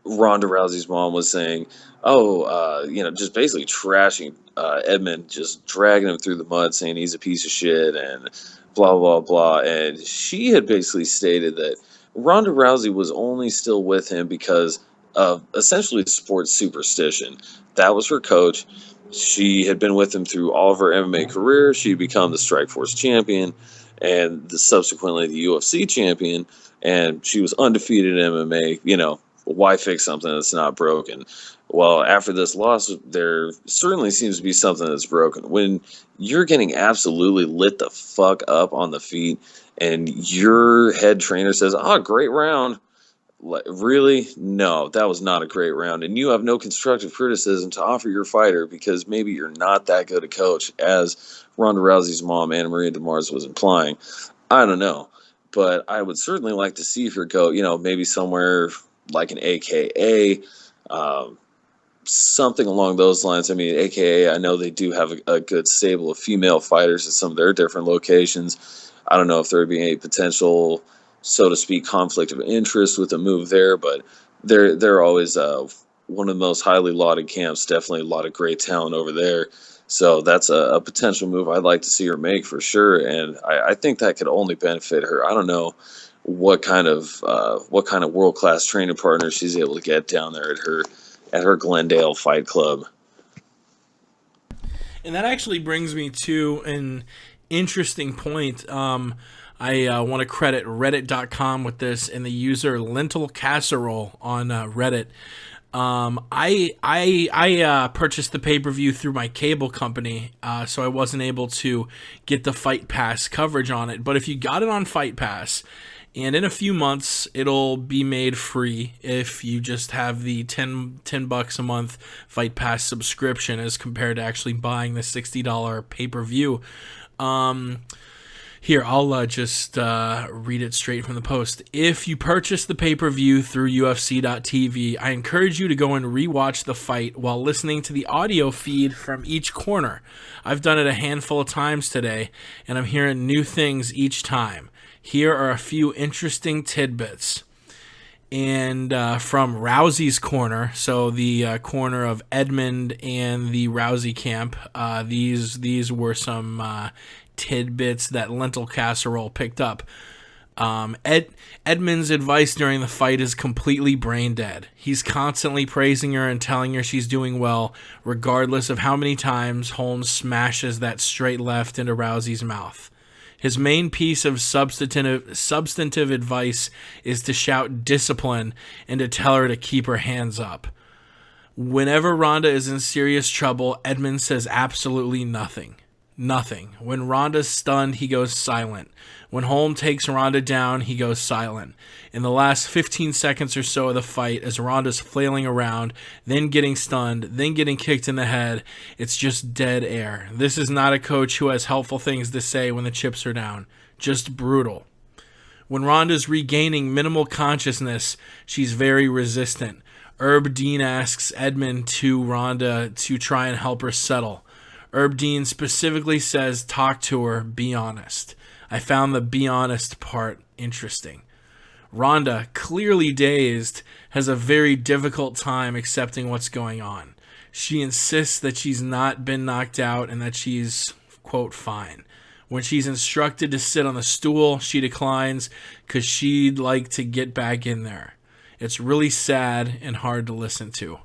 Ronda Rousey's mom was saying, just basically trashing Edmund, just dragging him through the mud, saying he's a piece of shit and blah, blah, blah. And she had basically stated that Ronda Rousey was only still with him because of essentially sports superstition. That was her coach. She had been with him through all of her MMA career. She'd become the Strikeforce champion and subsequently the UFC champion. And she was undefeated in MMA. Why fix something that's not broken? Well, after this loss, there certainly seems to be something that's broken. When you're getting absolutely lit the fuck up on the feet and your head trainer says, great round. Really? No, that was not a great round. And you have no constructive criticism to offer your fighter because maybe you're not that good a coach, as Ronda Rousey's mom, Anna Maria DeMars, was implying. I don't know. But I would certainly like to see her go, maybe somewhere like an AKA, something along those lines. I mean, AKA, I know they do have a good stable of female fighters at some of their different locations. I don't know if there would be any potential, so to speak, conflict of interest with a move there, but they're always one of the most highly lauded camps. Definitely a lot of great talent over there. So that's a potential move I'd like to see her make for sure, and I think that could only benefit her. I don't know what kind of world-class training partner she's able to get down there at her Glendale Fight Club. And that actually brings me to an interesting point. I want to credit Reddit.com with this and the user Lentil Casserole on Reddit. I purchased the pay-per-view through my cable company, so I wasn't able to get the Fight Pass coverage on it. But if you got it on Fight Pass, and in a few months, it'll be made free if you just have the $10 a month Fight Pass subscription as compared to actually buying the $60 pay-per-view. Here, I'll just read it straight from the post. If you purchase the pay-per-view through UFC.tv, I encourage you to go and rewatch the fight while listening to the audio feed from each corner. I've done it a handful of times today, and I'm hearing new things each time. Here are a few interesting tidbits. And from Rousey's corner, so the corner of Edmund and the Rousey camp, these were some tidbits that Lentil Casserole picked up. Edmund's advice during the fight is completely brain dead. He's constantly praising her and telling her she's doing well, regardless of how many times Holm smashes that straight left into Rousey's mouth. His main piece of substantive advice is to shout discipline and to tell her to keep her hands up. Whenever Ronda is in serious trouble, Edmund says absolutely nothing. Nothing. When Ronda's stunned, he goes silent. When Holm takes Ronda down, he goes silent. In the last 15 seconds or so of the fight, as Ronda's flailing around, then getting stunned, then getting kicked in the head, it's just dead air. This is not a coach who has helpful things to say when the chips are down. Just brutal. When Ronda's regaining minimal consciousness, she's very resistant. Herb Dean asks Edmund to Ronda to try and help her settle. Herb Dean specifically says, talk to her, be honest. I found the be honest part interesting. Ronda, clearly dazed, has a very difficult time accepting what's going on. She insists that she's not been knocked out and that she's, quote, fine. When she's instructed to sit on the stool, she declines because she'd like to get back in there. It's really sad and hard to listen to.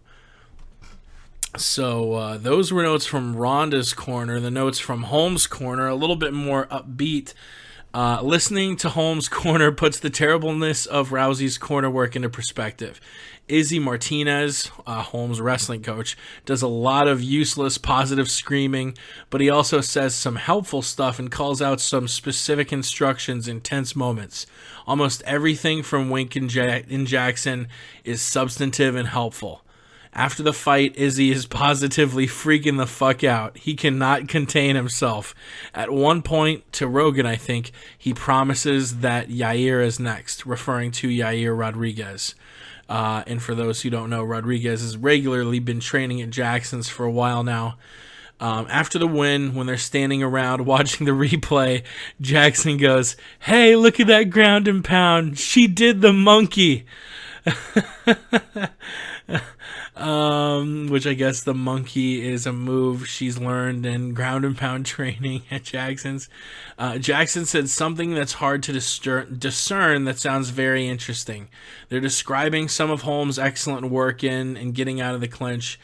So those were notes from Ronda's corner. The notes from Holm's corner, a little bit more upbeat. Listening to Holm's corner puts the terribleness of Rousey's corner work into perspective. Izzy Martinez, Holm's wrestling coach, does a lot of useless positive screaming, but he also says some helpful stuff and calls out some specific instructions in tense moments. Almost everything from Wink and Jackson is substantive and helpful. After the fight, Izzy is positively freaking the fuck out. He cannot contain himself. At one point, to Rogan, I think, he promises that Yair is next, referring to Yair Rodriguez. And for those who don't know, Rodriguez has regularly been training at Jackson's for a while now. After the win, when they're standing around watching the replay, Jackson goes, "Hey, look at that ground and pound. She did the monkey." Which I guess the monkey is a move she's learned in ground and pound training at Jackson's. Jackson said something that's hard to discern that sounds very interesting. They're describing some of Holm's excellent work in and getting out of the clinch.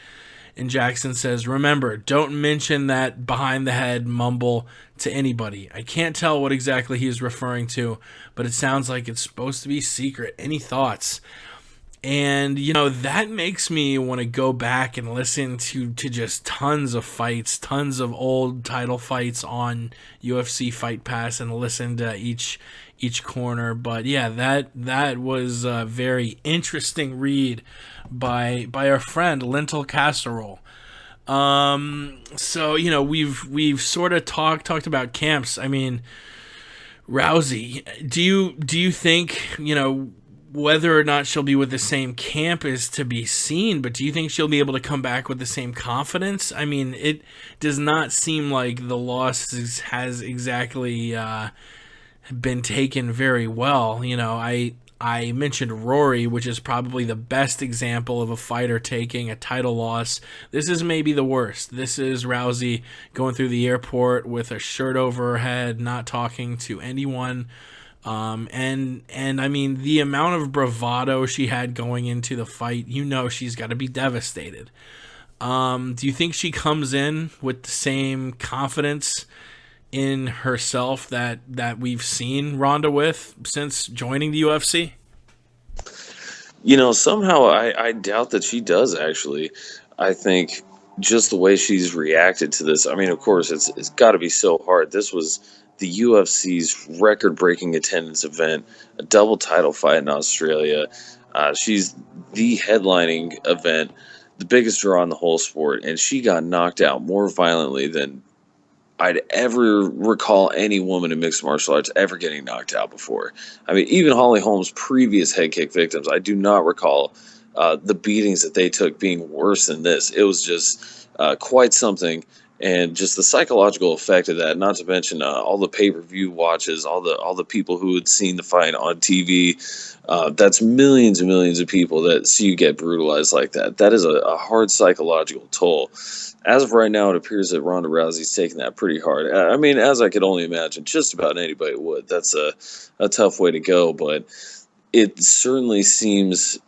And Jackson says, "Remember, don't mention that behind the head mumble to anybody." I can't tell what exactly he's referring to, but it sounds like it's supposed to be secret. Any thoughts? And, that makes me want to go back and listen to just tons of fights, tons of old title fights on UFC Fight Pass and listen to each corner. But yeah, that was a very interesting read by our friend Lentil Casserole. So, we've sort of talked about camps. I mean, Rousey, do you think, whether or not she'll be with the same camp is to be seen, but do you think she'll be able to come back with the same confidence? I mean, it does not seem like the loss has exactly been taken very well. I mentioned Rory, which is probably the best example of a fighter taking a title loss. This is maybe the worst. This is Rousey going through the airport with a shirt over her head, not talking to anyone. And I mean, the amount of bravado she had going into the fight, she's got to be devastated. Do you think she comes in with the same confidence in herself that we've seen Ronda with since joining the UFC? Somehow I doubt that she does, actually. I think just the way she's reacted to this, I mean, of course, it's got to be so hard. This was the UFC's record-breaking attendance event, a double title fight in Australia. She's the headlining event, the biggest draw in the whole sport, and she got knocked out more violently than I'd ever recall any woman in mixed martial arts ever getting knocked out before. I mean, even Holly Holm's previous head kick victims, I do not recall the beatings that they took being worse than this. It was just quite something. And just the psychological effect of that, not to mention all the pay-per-view watches, all the people who had seen the fight on TV. That's millions and millions of people that see you get brutalized like that. That is a hard psychological toll. As of right now, it appears that Ronda Rousey's taking that pretty hard. I mean, as I could only imagine, just about anybody would. That's a tough way to go, but it certainly seems...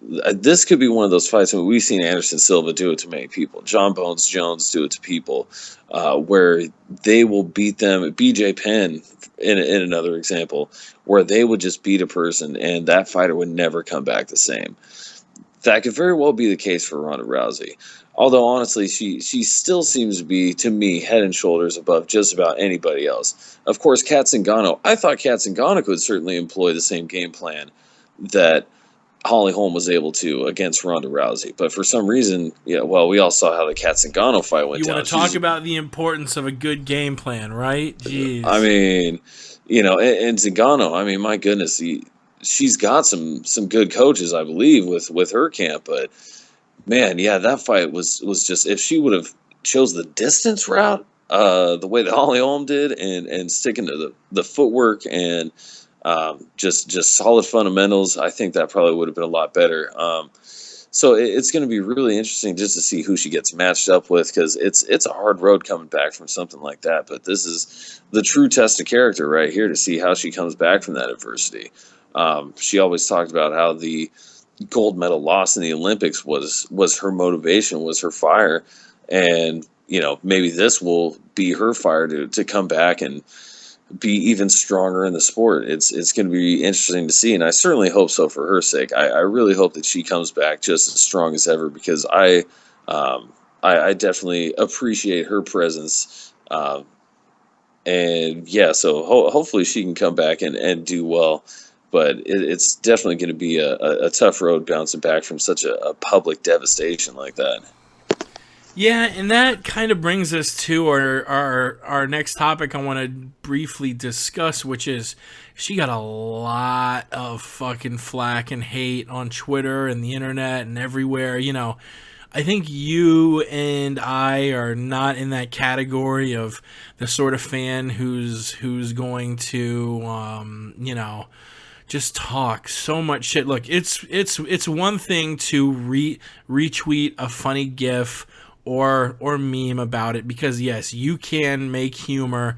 This could be one of those fights. I mean, we've seen Anderson Silva do it to many people. John Bones Jones do it to people, where they will beat them. BJ Penn, in another example, where they would just beat a person and that fighter would never come back the same. That could very well be the case for Ronda Rousey. Although, honestly, she still seems to be, to me, head and shoulders above just about anybody else. Of course, Kat Zingano. I thought Kat Zingano could certainly employ the same game plan that Holly Holm was able to against Ronda Rousey. But for some reason, we all saw how the Kat Zingano fight went down. You want to talk about the importance of a good game plan, right? Jeez. I mean, and Zingano, I mean, my goodness, she's got some good coaches, I believe, with her camp. But, man, yeah, that fight was just, if she would have chose the distance route, the way that Holly Holm did, and sticking to the footwork and just solid fundamentals, I think that probably would have been a lot better. So it's going to be really interesting just to see who she gets matched up with, because it's a hard road coming back from something like that. But this is the true test of character right here, to see how she comes back from that adversity. She always talked about how the gold medal loss in the Olympics was her motivation, was her fire. And, maybe this will be her fire to come back and be even stronger in the sport. It's going to be interesting to see, and I certainly hope so for her sake. I really hope that she comes back just as strong as ever, because I definitely appreciate her presence. And yeah, so hopefully she can come back and do well. But it's definitely going to be a tough road bouncing back from such a public devastation like that. Yeah, and that kind of brings us to our next topic I want to briefly discuss, which is she got a lot of fucking flack and hate on Twitter and the internet and everywhere. I think you and I are not in that category of the sort of fan who's going to, just talk so much shit. Look, it's one thing to retweet a funny GIF or meme about it, because yes, you can make humor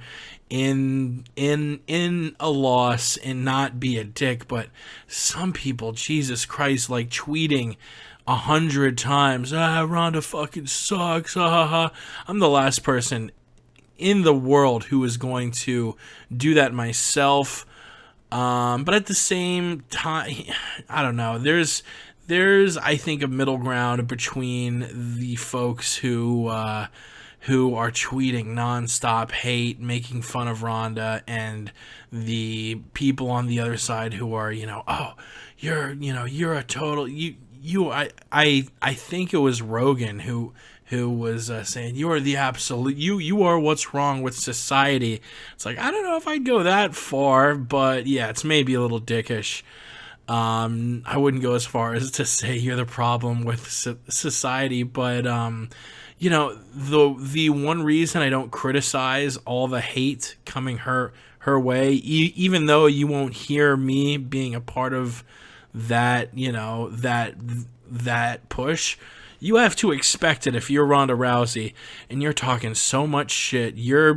in a loss and not be a dick. But some people, Jesus Christ, like tweeting 100 times, Ronda fucking sucks, ha ha ha. I'm the last person in the world who is going to do that myself. But at the same time, I don't know. There's I think a middle ground between the folks who are tweeting nonstop hate, making fun of Ronda, and the people on the other side who are, oh, you're a total I think it was Rogan who was saying you are the absolute, you are what's wrong with society. It's like, I don't know if I'd go that far, but yeah, it's maybe a little dickish. I wouldn't go as far as to say you're the problem with society, but the one reason I don't criticize all the hate coming her way, even though you won't hear me being a part of that, that push. You have to expect it if you're Ronda Rousey and you're talking so much shit. You're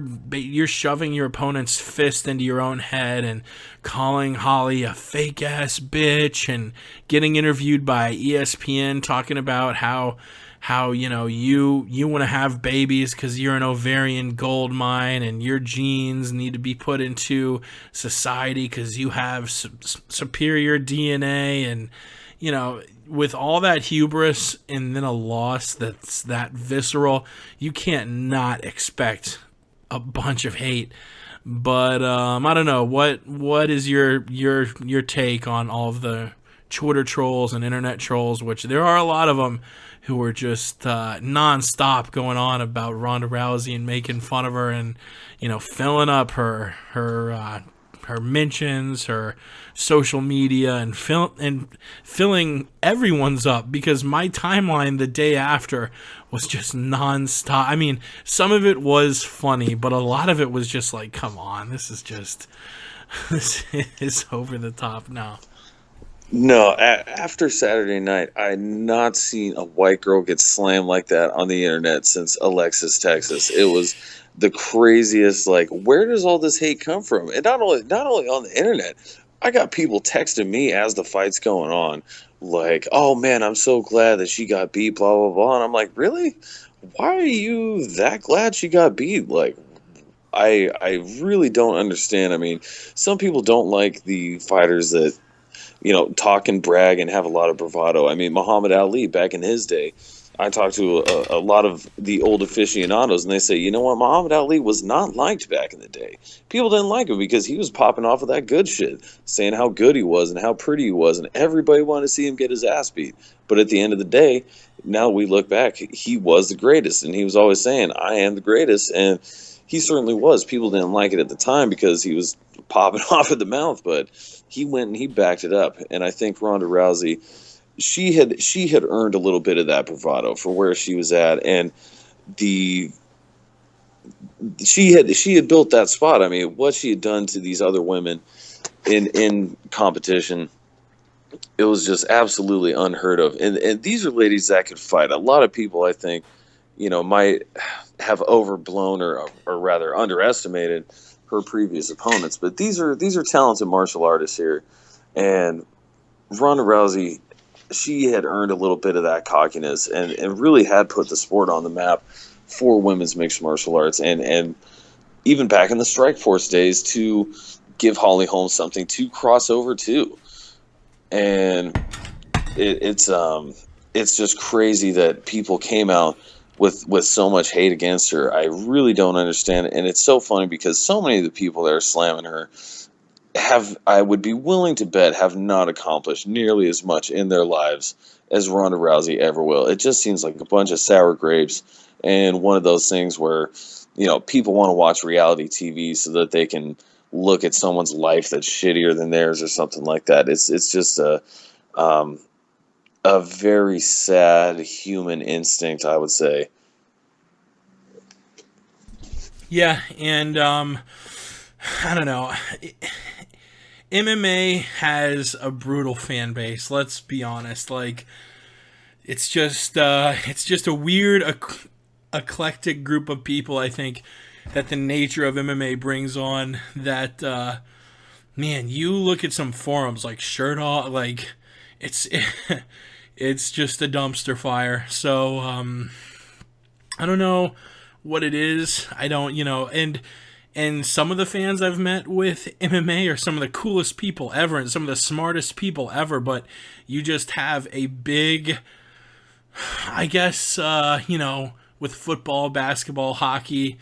shoving your opponent's fist into your own head and calling Holly a fake ass bitch and getting interviewed by ESPN talking about how you want to have babies because you're an ovarian gold mine and your genes need to be put into society because you have superior DNA, and with all that hubris and then a loss that's that visceral, you can't not expect a bunch of hate. But I don't know, what is your take on all of the Twitter trolls and internet trolls, which there are a lot of them, who are just nonstop going on about Ronda Rousey and making fun of her and filling up her mentions, her social media, and filling everyone's up, because my timeline the day after was just nonstop. I mean, some of it was funny, but a lot of it was just like, come on, this is over the top now. No, after Saturday night, I had not seen a white girl get slammed like that on the internet since Alexis, Texas. It was the craziest. Like, where does all this hate come from? And not only on the internet, I got people texting me as the fight's going on, like, "Oh man, I'm so glad that she got beat." Blah blah blah. And I'm like, really? Why are you that glad she got beat? Like, I really don't understand. I mean, some people don't like the fighters that talk and brag and have a lot of bravado. I mean, Muhammad Ali, back in his day, I talked to a lot of the old aficionados, and they say, you know what, Muhammad Ali was not liked back in the day. People didn't like him because he was popping off of that good shit, saying how good he was and how pretty he was, and everybody wanted to see him get his ass beat. But at the end of the day, now we look back, he was the greatest, and he was always saying, I am the greatest, and he certainly was. People didn't like it at the time because he was popping off at the mouth, but he went and he backed it up. And I think Ronda Rousey, she had earned a little bit of that bravado for where she was at, and she had built that spot. I mean, what she had done to these other women in competition, it was just absolutely unheard of. And these are ladies that could fight. A lot of people, I think, might have overblown or rather underestimated her previous opponents, but these are talented martial artists here, and Ronda Rousey, she had earned a little bit of that cockiness and really had put the sport on the map for women's mixed martial arts, and even back in the Strikeforce days, to give Holly Holm something to cross over to. And it's just crazy that people came out with so much hate against her. I really don't understand it. And it's so funny because so many of the people that are slamming her I would be willing to bet, have not accomplished nearly as much in their lives as Ronda Rousey ever will. It just seems like a bunch of sour grapes, and one of those things where, people want to watch reality TV so that they can look at someone's life that's shittier than theirs or something like that. It's just a a very sad human instinct, I would say. Yeah, and I don't know. MMA has a brutal fan base. Let's be honest. Like, it's just a weird, eclectic group of people. I think that the nature of MMA brings on. That man, you look at some forums like Shirt Off, like it's it's just a dumpster fire. So I don't know what it is. I don't, and some of the fans I've met with MMA are some of the coolest people ever and some of the smartest people ever, but you just have a big, I guess, with football, basketball, hockey,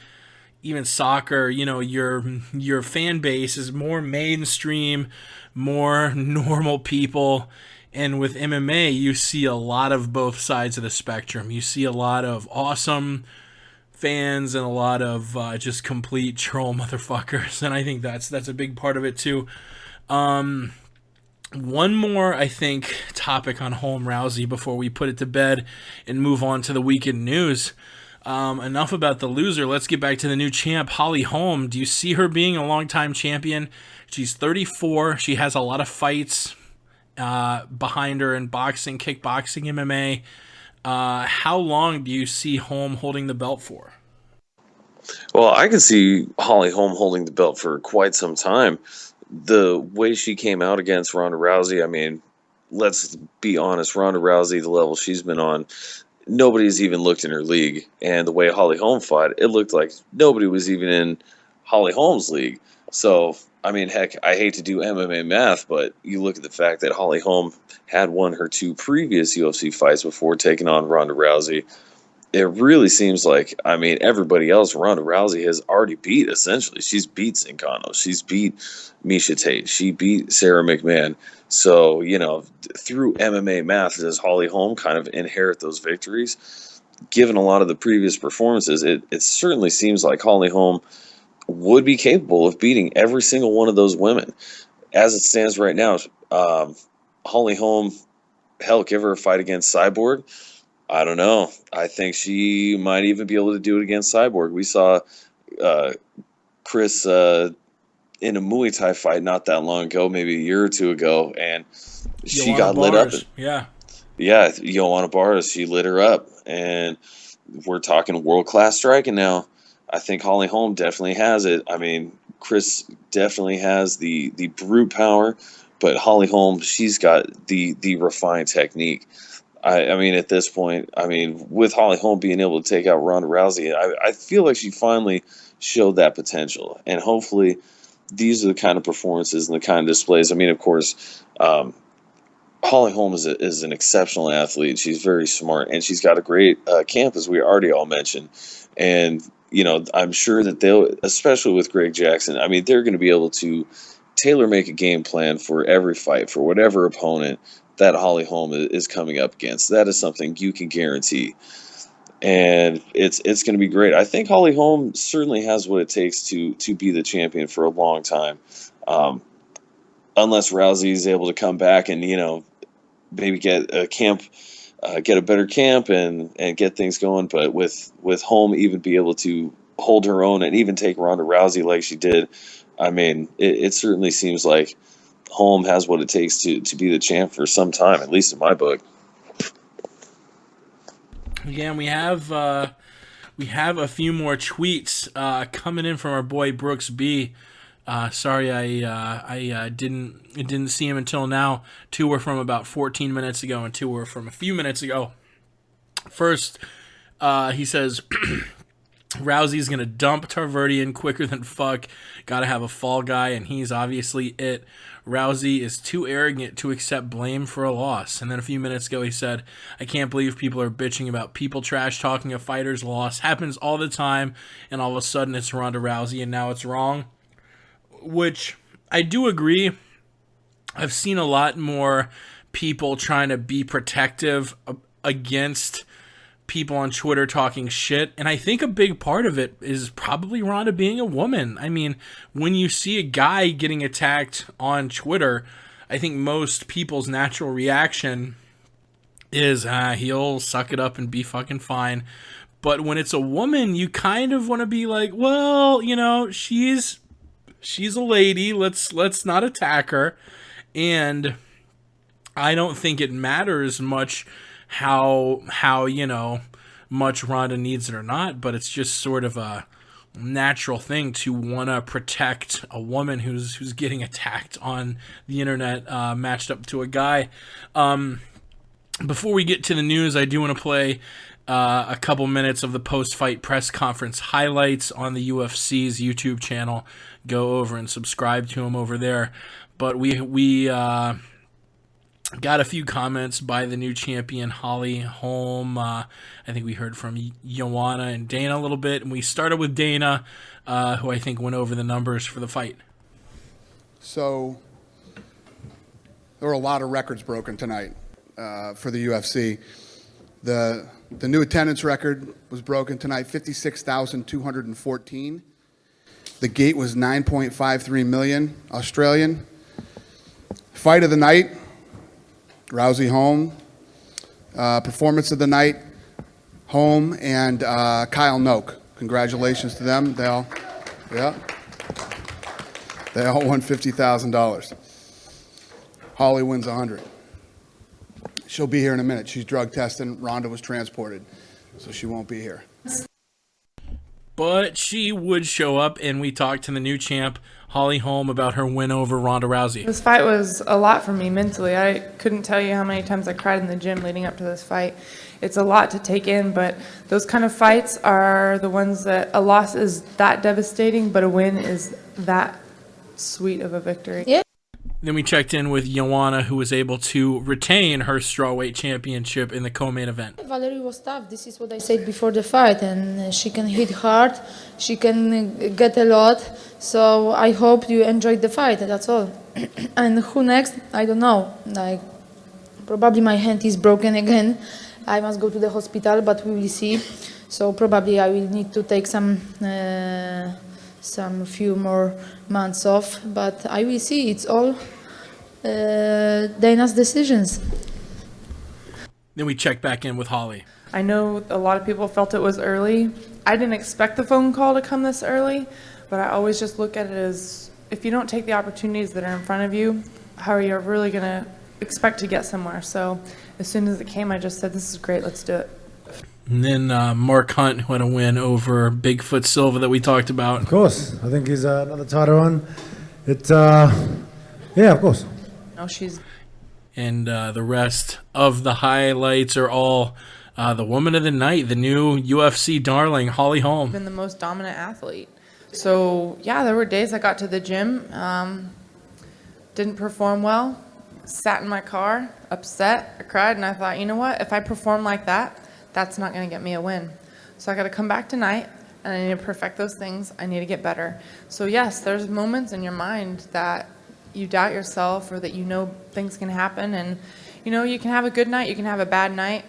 even soccer, your fan base is more mainstream, more normal people. And with MMA, you see a lot of both sides of the spectrum. You see a lot of awesome fans and a lot of just complete troll motherfuckers, and I think that's a big part of it too. One more, I think, topic on Holm Rousey before we put it to bed and move on to the weekend news. Enough about the loser. Let's get back to the new champ, Holly Holm. Do you see her being a long-time champion? She's 34. She has a lot of fights behind her in boxing, kickboxing, MMA. How long do you see Holm holding the belt for? Well, I can see Holly Holm holding the belt for quite some time. The way she came out against Ronda Rousey, I mean, let's be honest, Ronda Rousey, the level she's been on, nobody's even looked in her league. And the way Holly Holm fought, it looked like nobody was even in Holly Holm's league. So, I mean, heck, I hate to do MMA math, but you look at the fact that Holly Holm had won her 2 previous UFC fights before taking on Ronda Rousey. It really seems like, I mean, everybody else Ronda Rousey has already beat, essentially. She's beat Zincano. She's beat Miesha Tate. She beat Sarah McMahon. So, through MMA math, does Holly Holm kind of inherit those victories? Given a lot of the previous performances, it certainly seems like Holly Holm would be capable of beating every single one of those women. As it stands right now, Holly Holm, hell, give her a fight against Cyborg. I don't know. I think she might even be able to do it against Cyborg. We saw Chris in a Muay Thai fight not that long ago, maybe a year or two ago, and she got lit up. Yeah, Joanna Bars, she lit her up, and we're talking world-class striking now. I think Holly Holm definitely has it. I mean, Chris definitely has the brute power, but Holly Holm, she's got the refined technique. I mean, at this point, I mean, with Holly Holm being able to take out Ronda Rousey, I feel like she finally showed that potential. And hopefully these are the kind of performances and the kind of displays. I mean, of course, Holly Holm is an exceptional athlete. She's very smart, and she's got a great camp, as we already all mentioned. And, I'm sure that they'll, especially with Greg Jackson, I mean, they're going to be able to tailor-make a game plan for every fight, for whatever opponent that Holly Holm is coming up against. That is something you can guarantee. And it's going to be great. I think Holly Holm certainly has what it takes to be the champion for a long time. Unless Rousey is able to come back and, maybe get a camp, get a better camp and get things going. But with Holm even be able to hold her own and even take Ronda Rousey like she did, I mean, it certainly seems like Holm has what it takes to be the champ for some time, at least in my book. Yeah, and we have a few more tweets coming in from our boy Brooks B. Sorry, I didn't see him until now. 2 were from about 14 minutes ago, and 2 were from a few minutes ago. First, he says, Rousey's going to dump Tarverdian quicker than fuck. Got to have a fall guy, and he's obviously it. Rousey is too arrogant to accept blame for a loss. And then a few minutes ago he said, I can't believe people are bitching about people trash talking a fighter's loss. Happens all the time, and all of a sudden it's Ronda Rousey, and now it's wrong. Which I do agree. I've seen a lot more people trying to be protective against people on Twitter talking shit, and I think a big part of it is probably Ronda being a woman. I mean, when you see a guy getting attacked on Twitter, I think most people's natural reaction is he'll suck it up and be fucking fine. But when it's a woman, you kind of want to be like, well, you know, she's a lady. Let's not attack her. And I don't think it matters much how you know, much Ronda needs it or not, but it's just sort of a natural thing to want to protect a woman who's getting attacked on the internet, matched up to a guy. Before we get to the news, I do want to play a couple minutes of the post-fight press conference highlights on the UFC's YouTube channel. Go over and subscribe to them over there. But we got a few comments by the new champion, Holm. I think we heard from Joanna and Dana a little bit. And we started with Dana, who I think went over the numbers for the fight. So there were a lot of records broken tonight for the UFC. The new attendance record was broken tonight, 56,214. The gate was 9.53 million Australian. Fight of the night, Rousey Holm. Performance of the night, Holm and Kyle Noak. Congratulations to them. They all won $50,000. Holly wins 100. She'll be here in a minute. She's drug testing. Ronda was transported, so she won't be here. But she would show up, and we talked to the new champ, Holly Holm, about her win over Ronda Rousey. This fight was a lot for me mentally. I couldn't tell you how many times I cried in the gym leading up to this fight. It's a lot to take in, but those kind of fights are the ones that a loss is that devastating, but a win is that sweet of a victory. Yeah. Then we checked in with Joanna, who was able to retain her strawweight championship in the co-main event. Valerie was tough. This is what I said before the fight, and she can hit hard. She can get a lot. So I hope you enjoyed the fight. That's all. And who next? I don't know. Like, probably my hand is broken again. I must go to the hospital, but we will see. So probably I will need to take some few more months off, but I will see. It's all Dana's decisions. Then we check back in with Holly. I know a lot of people felt it was early. I didn't expect the phone call to come this early, but I always just look at it as, if you don't take the opportunities that are in front of you, how are you really going to expect to get somewhere? So as soon as it came, I just said, this is great, let's do it. And then Mark Hunt, who had a win over Bigfoot Silva that we talked about. Of course. I think he's another title run. Yeah, of course. No, she's... And the rest of the highlights are all the woman of the night, the new UFC darling, Holly Holm. Been the most dominant athlete. So, yeah, there were days I got to the gym, didn't perform well, sat in my car, upset, I cried, and I thought, you know what, if I perform like that, that's not going to get me a win. So I got to come back tonight, and I need to perfect those things. I need to get better. So, yes, there's moments in your mind that you doubt yourself or that you know things can happen. And, you know, you can have a good night, you can have a bad night.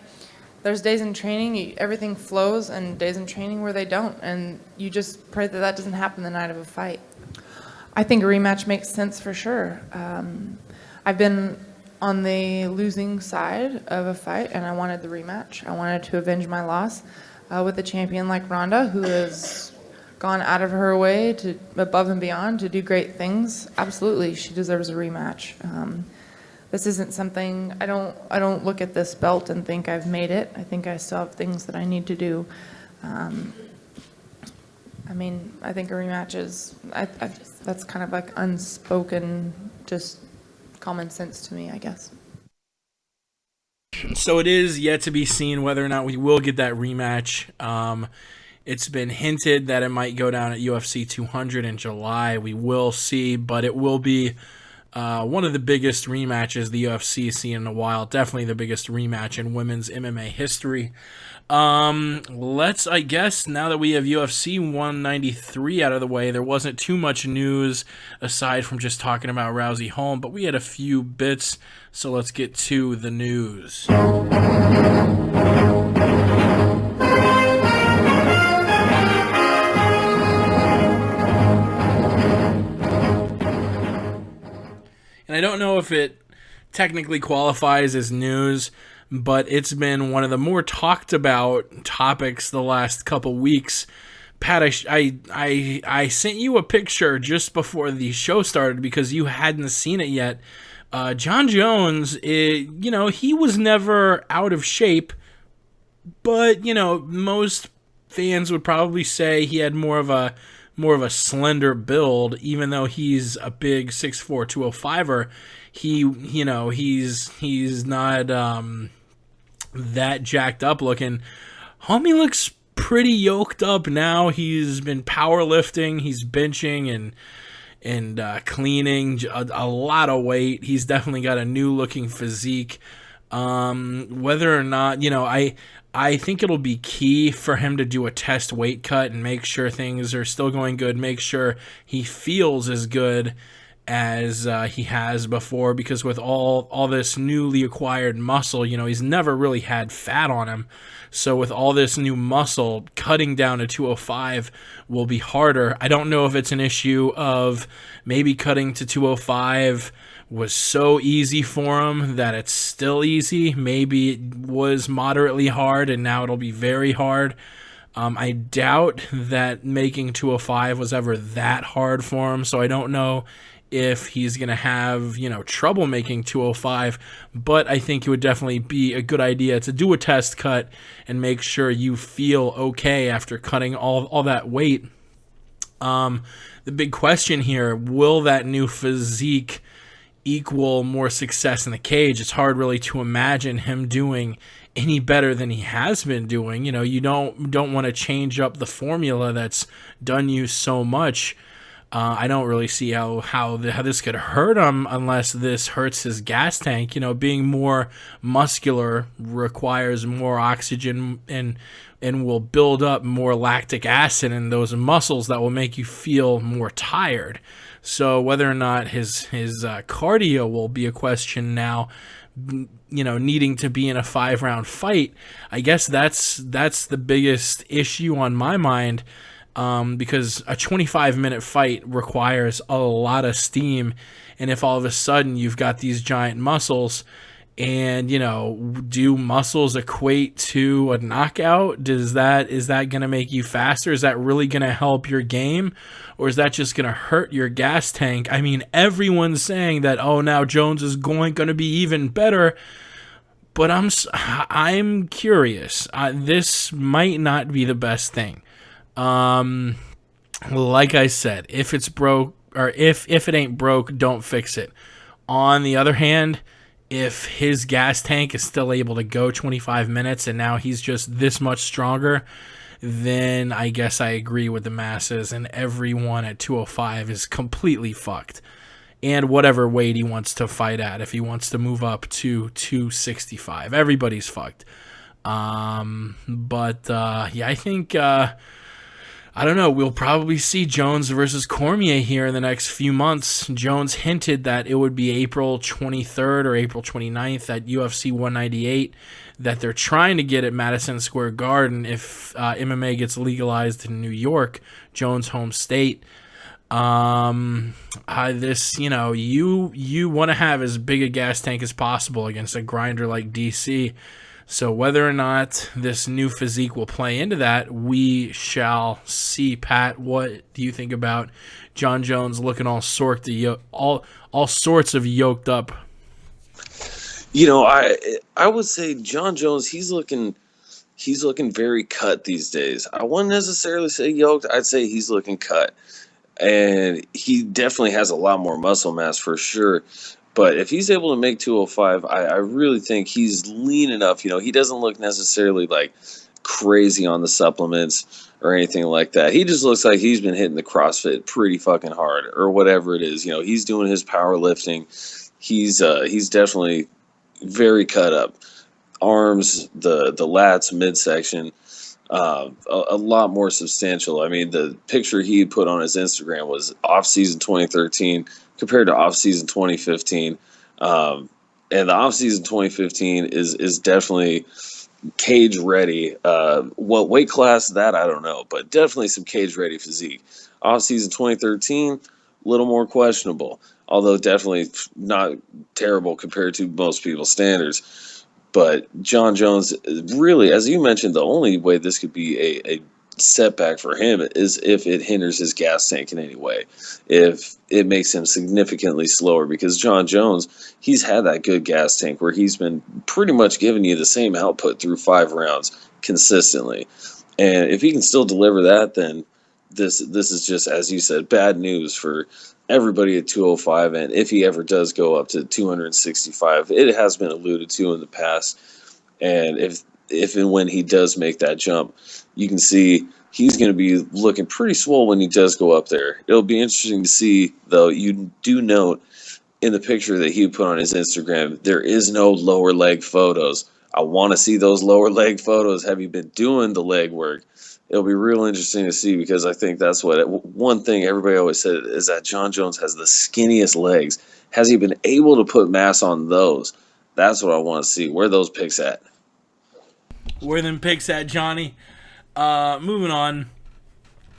There's days in training, everything flows, and days in training where they don't. And you just pray that that doesn't happen the night of a fight. I think a rematch makes sense for sure. I've been on the losing side of a fight, and I wanted the rematch. I wanted to avenge my loss with a champion like Ronda, who has gone out of her way to above and beyond to do great things. Absolutely, she deserves a rematch. This isn't something, I don't look at this belt and think I've made it. I think I still have things that I need to do. I think a rematch is, that's kind of like unspoken, just common sense to me, I guess. So it is yet to be seen whether or not we will get that rematch. It's been hinted that it might go down at UFC 200 in July. We will see, but it will be one of the biggest rematches the UFC has seen in a while. Definitely the biggest rematch in women's MMA history. Let's, I guess, now that we have UFC 193 out of the way, there wasn't too much news aside from just talking about Rousey Holm, but we had a few bits, so let's get to the news. And I don't know if it technically qualifies as news, but it's been one of the more talked about topics the last couple weeks. Pat, I sent you a picture just before the show started because you hadn't seen it yet. Jon Jones, he was never out of shape, but, most fans would probably say he had more of a slender build, even though he's a big 6'4", 205er. He's not that jacked up looking. Homie looks pretty yoked up now. He's been powerlifting, he's benching and cleaning a lot of weight. He's definitely got a new looking physique. Whether or not, I think it'll be key for him to do a test weight cut and make sure things are still going good, make sure he feels as good as he has before, because with all this newly acquired muscle, he's never really had fat on him. So with all this new muscle, cutting down to 205 will be harder. I don't know if it's an issue of maybe cutting to 205 was so easy for him that it's still easy. Maybe it was moderately hard and now it'll be very hard. I doubt that making 205 was ever that hard for him, so I don't know if he's going to have, trouble making 205, but I think it would definitely be a good idea to do a test cut and make sure you feel okay after cutting all that weight. The big question here, will that new physique equal more success in the cage? It's hard really to imagine him doing any better than he has been doing. You don't want to change up the formula that's done you so much. I don't really see how this could hurt him unless this hurts his gas tank. Being more muscular requires more oxygen and will build up more lactic acid in those muscles that will make you feel more tired. So whether or not his cardio will be a question now, needing to be in a 5-round fight, I guess that's the biggest issue on my mind. Because a 25-minute fight requires a lot of steam, and if all of a sudden you've got these giant muscles, and do muscles equate to a knockout? Is that going to make you faster? Is that really going to help your game, or is that just going to hurt your gas tank? I mean, everyone's saying that now Jones is going to be even better, but I'm curious. This might not be the best thing. Like I said, if it's broke, or if it ain't broke, don't fix it. On the other hand, if his gas tank is still able to go 25 minutes and now he's just this much stronger, then I guess I agree with the masses and everyone at 205 is completely fucked. And whatever weight he wants to fight at, if he wants to move up to 265, everybody's fucked. I think, I don't know, we'll probably see Jones versus Cormier here in the next few months. Jones hinted that it would be April 23rd or April 29th at UFC 198, that they're trying to get at Madison Square Garden if MMA gets legalized in New York, Jones' home state. You want to have as big a gas tank as possible against a grinder like DC. So whether or not this new physique will play into that, we shall see. Pat, what do you think about Jon Jones looking all sorts of yoked up? I would say Jon Jones, he's looking very cut these days. I wouldn't necessarily say yoked. I'd say he's looking cut. And he definitely has a lot more muscle mass for sure. But if he's able to make 205, I really think he's lean enough. He doesn't look necessarily like crazy on the supplements or anything like that. He just looks like he's been hitting the CrossFit pretty fucking hard or whatever it is. He's doing his powerlifting. He's definitely very cut up. Arms, the lats, midsection, a lot more substantial. I mean, the picture he put on his Instagram was off-season 2013 compared to off-season 2015. And the off-season 2015 is definitely cage-ready. What weight class, that I don't know, but definitely some cage-ready physique. Off-season 2013, a little more questionable, although definitely not terrible compared to most people's standards. But John Jones, really, as you mentioned, the only way this could be a setback for him is if it hinders his gas tank in any way, if it makes him significantly slower, because John Jones, he's had that good gas tank where he's been pretty much giving you the same output through 5 rounds consistently. And if he can still deliver that, then this is just, as you said, bad news for everybody at 205. And if he ever does go up to 265, it has been alluded to in the past. And if and when he does make that jump, you can see he's going to be looking pretty swole when he does go up there. It'll be interesting to see, though. You do note in the picture that he put on his Instagram, there is no lower leg photos. I want to see those lower leg photos. Have you been doing the leg work? It'll be real interesting to see, because I think that's one thing everybody always said is that John Jones has the skinniest legs. Has he been able to put mass on those? That's what I want to see. Where are those pics at? Where them picks at, Johnny? Moving on.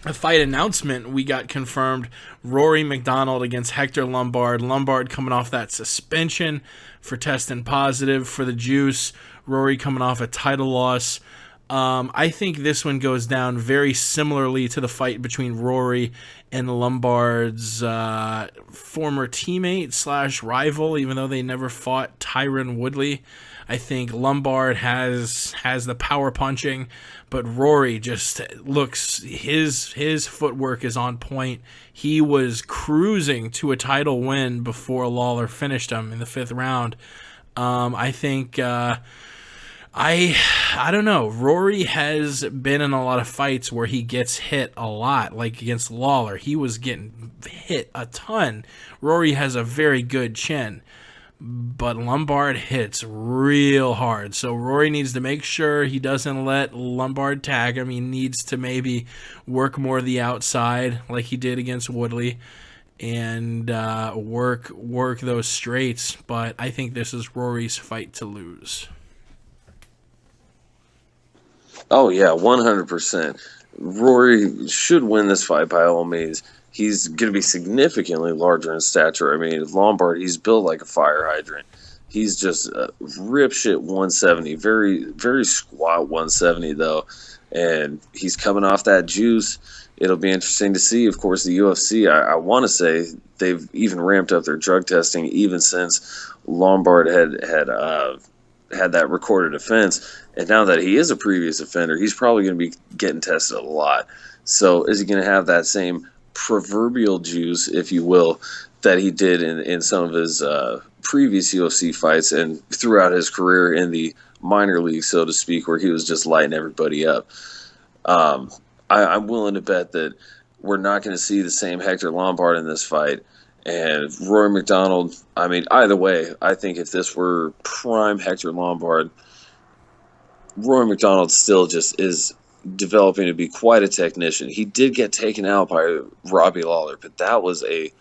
A fight announcement we got confirmed. Rory McDonald against Hector Lombard. Lombard coming off that suspension for testing positive for the juice. Rory coming off a title loss. I think this one goes down very similarly to the fight between Rory and Lombard's former teammate / rival, even though they never fought, Tyron Woodley. I think Lombard has the power punching, but Rory just looks, his footwork is on point. He was cruising to a title win before Lawler finished him in the 5th round. I think I don't know. Rory has been in a lot of fights where he gets hit a lot, like against Lawler. He was getting hit a ton. Rory has a very good chin, but Lombard hits real hard. So Rory needs to make sure he doesn't let Lombard tag him. He needs to maybe work more the outside like he did against Woodley and work those straights. But I think this is Rory's fight to lose. Oh, yeah, 100%. Rory should win this fight by all means. He's going to be significantly larger in stature. I mean, Lombard, he's built like a fire hydrant. He's just rip shit 170, very, very squat 170, though. And he's coming off that juice. It'll be interesting to see. Of course, the UFC, I want to say they've even ramped up their drug testing even since Lombard had that recorded offense. And now that he is a previous offender, he's probably going to be getting tested a lot. So is he going to have that same proverbial juice, if you will, that he did in some of his previous UFC fights and throughout his career in the minor league, so to speak, where he was just lighting everybody up? I'm willing to bet that we're not going to see the same Hector Lombard in this fight. And Rory McDonald, I mean, either way, I think if this were prime Hector Lombard, Rory McDonald still just is developing to be quite a technician. He did get taken out by Robbie Lawler, but that was a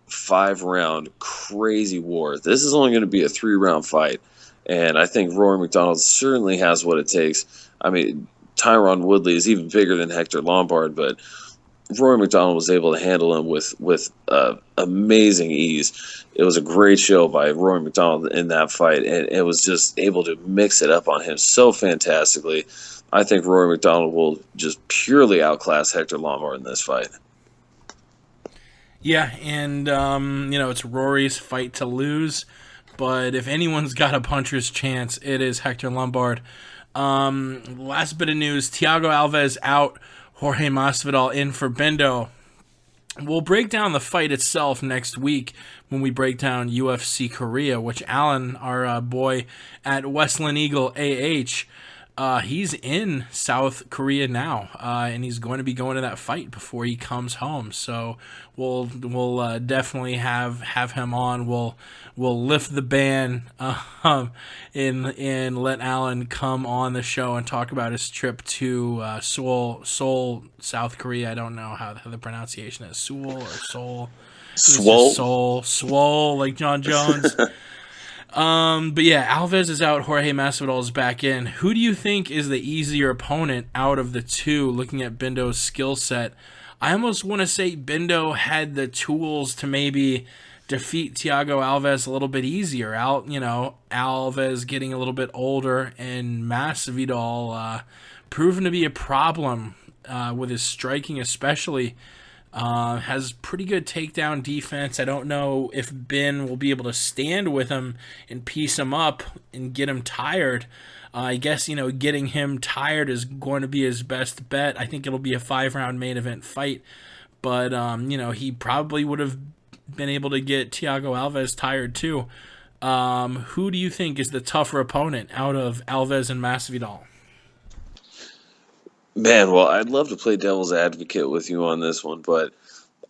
5-round crazy war. This is only going to be a 3-round fight, and I think Rory McDonald certainly has what it takes. I mean, Tyron Woodley is even bigger than Hector Lombard, but Rory McDonald was able to handle him with amazing ease. It was a great show by Rory McDonald in that fight, and it was just able to mix it up on him so fantastically. I think Rory McDonald will just purely outclass Hector Lombard in this fight. Yeah, and it's Rory's fight to lose, but if anyone's got a puncher's chance, it is Hector Lombard. Last bit of news: Thiago Alves out. Jorge Masvidal in for Bendo. We'll break down the fight itself next week when we break down UFC Korea, which Alan, our boy at Westland Eagle AH, he's in South Korea now, and he's going to be going to that fight before he comes home. So we'll definitely have him on. We'll lift the ban and let Alan come on the show and talk about his trip to Seoul, South Korea. I don't know how the pronunciation is, Seoul or Seoul. Swole, like John Jones. But yeah, Alves is out. Jorge Masvidal is back in. Who do you think is the easier opponent out of the two, looking at Bendo's skill set? I almost want to say Bendo had the tools to maybe defeat Thiago Alves a little bit easier. Alves getting a little bit older, and Masvidal proven to be a problem with his striking, especially. Has pretty good takedown defense. I don't know if Ben will be able to stand with him and piece him up and get him tired. I guess, getting him tired is going to be his best bet. I think it'll be a 5-round main event fight. But, he probably would have been able to get Thiago Alves tired too. Who do you think is the tougher opponent out of Alves and Masvidal? Man, well, I'd love to play devil's advocate with you on this one, but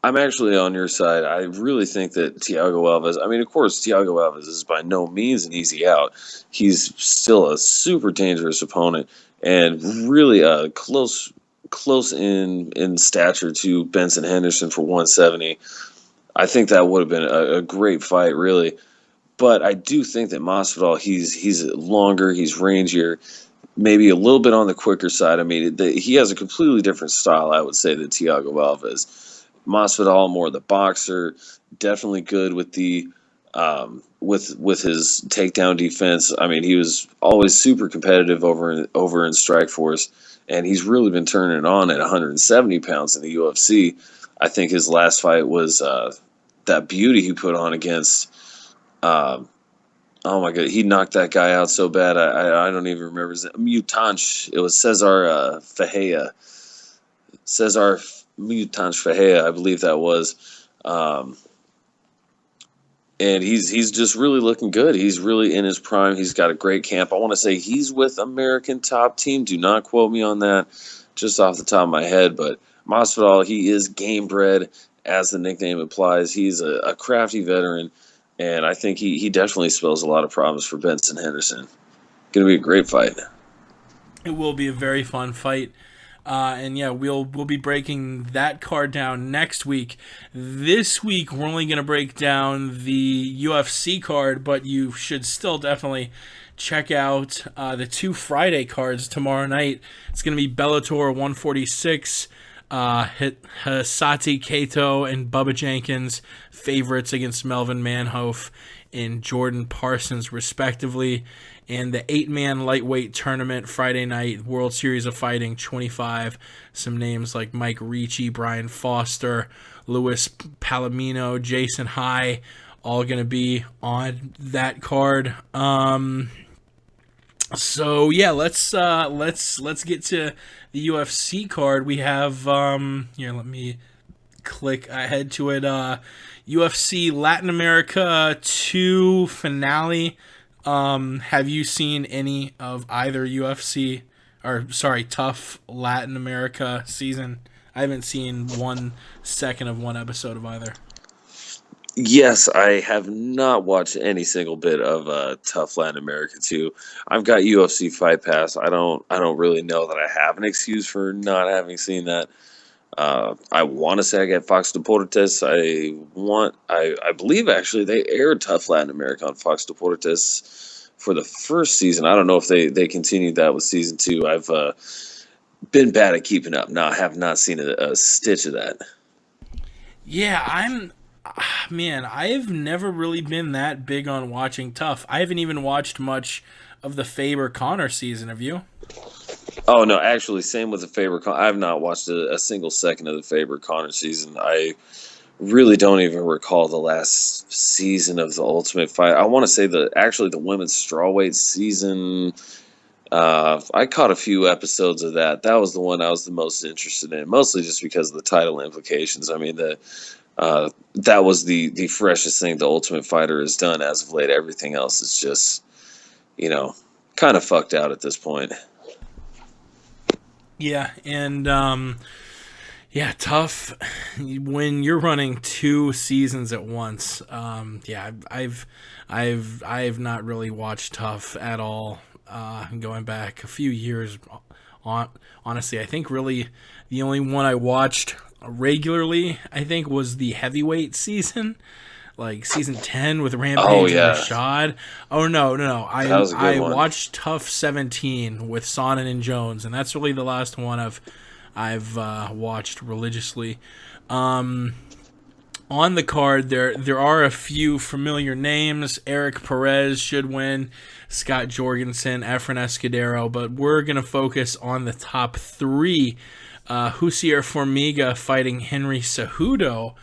I'm actually on your side. I really think that Thiago Alves, of course, Thiago Alves is by no means an easy out. He's still a super dangerous opponent and really close in stature to Benson Henderson for 170. I think that would have been a great fight, really. But I do think that Masvidal, he's longer, he's rangier, maybe a little bit on the quicker side. He has a completely different style, I would say, than Thiago Alves. Masvidal, more the boxer, definitely good with the with his takedown defense. He was always super competitive over in Strikeforce, and he's really been turning it on at 170 pounds in the UFC. I think his last fight was that beauty he put on against. Oh my God, he knocked that guy out so bad. I don't even remember his name. Mutanch. It was Cesar Ferreira. Cesar Mutanch Ferreira, I believe that was. And he's just really looking good. He's really in his prime. He's got a great camp. I want to say he's with American Top Team. Do not quote me on that, just off the top of my head. But Masvidal, he is game bred, as the nickname implies. He's a crafty veteran. And I think he definitely spells a lot of problems for Benson Henderson. Going to be a great fight. It will be a very fun fight. We'll be breaking that card down next week. This week, we're only going to break down the UFC card, but you should still definitely check out the 2 Friday cards tomorrow night. It's going to be Bellator 146. Hisati Kato and Bubba Jenkins, favorites against Melvin Manhoef and Jordan Parsons, respectively. And the 8-man lightweight tournament Friday night, World Series of Fighting 25. Some names like Mike Ricci, Brian Foster, Luis Palomino, Jason High, all going to be on that card. So yeah, let's get to the UFC card. We have here. Let me click ahead to it. UFC Latin America 2 finale. Have you seen any of either Tough Latin America season? I haven't seen 1 second of one episode of either. Yes, I have not watched any single bit of Tough Latin America 2. I've got UFC Fight Pass. I don't really know that I have an excuse for not having seen that. I want to say I get Fox Deportes. I believe actually they aired Tough Latin America on Fox Deportes for the first season. I don't know if they continued that with season 2. I've been bad at keeping up. I have not seen a stitch of that. Yeah, I've never really been that big on watching Tough. I haven't even watched much of the Faber-Connor season. Have you? Oh, no, actually, same with the Faber-Connor. I have not watched a single second of the Faber-Connor season. I really don't even recall the last season of The Ultimate Fight. I want to say the women's strawweight season. I caught a few episodes of that. That was the one I was the most interested in, mostly just because of the title implications. That was the freshest thing The Ultimate Fighter has done as of late. Everything else is just, kind of fucked out at this point. Yeah, and Tough. When you're running 2 seasons at once, I've not really watched Tough at all. Going back a few years, honestly, I think really the only one I watched regularly, I think, was the heavyweight season, like season 10 with Rampage and Rashad. Oh no! I watched Tough 17 with Sonnen and Jones, and that's really the last one I've watched religiously. On the card, there are a few familiar names. Eric Perez should win, Scott Jorgensen, Efren Escudero, but we're going to focus on the top three. Jussier Formiga fighting Henry Cejudo.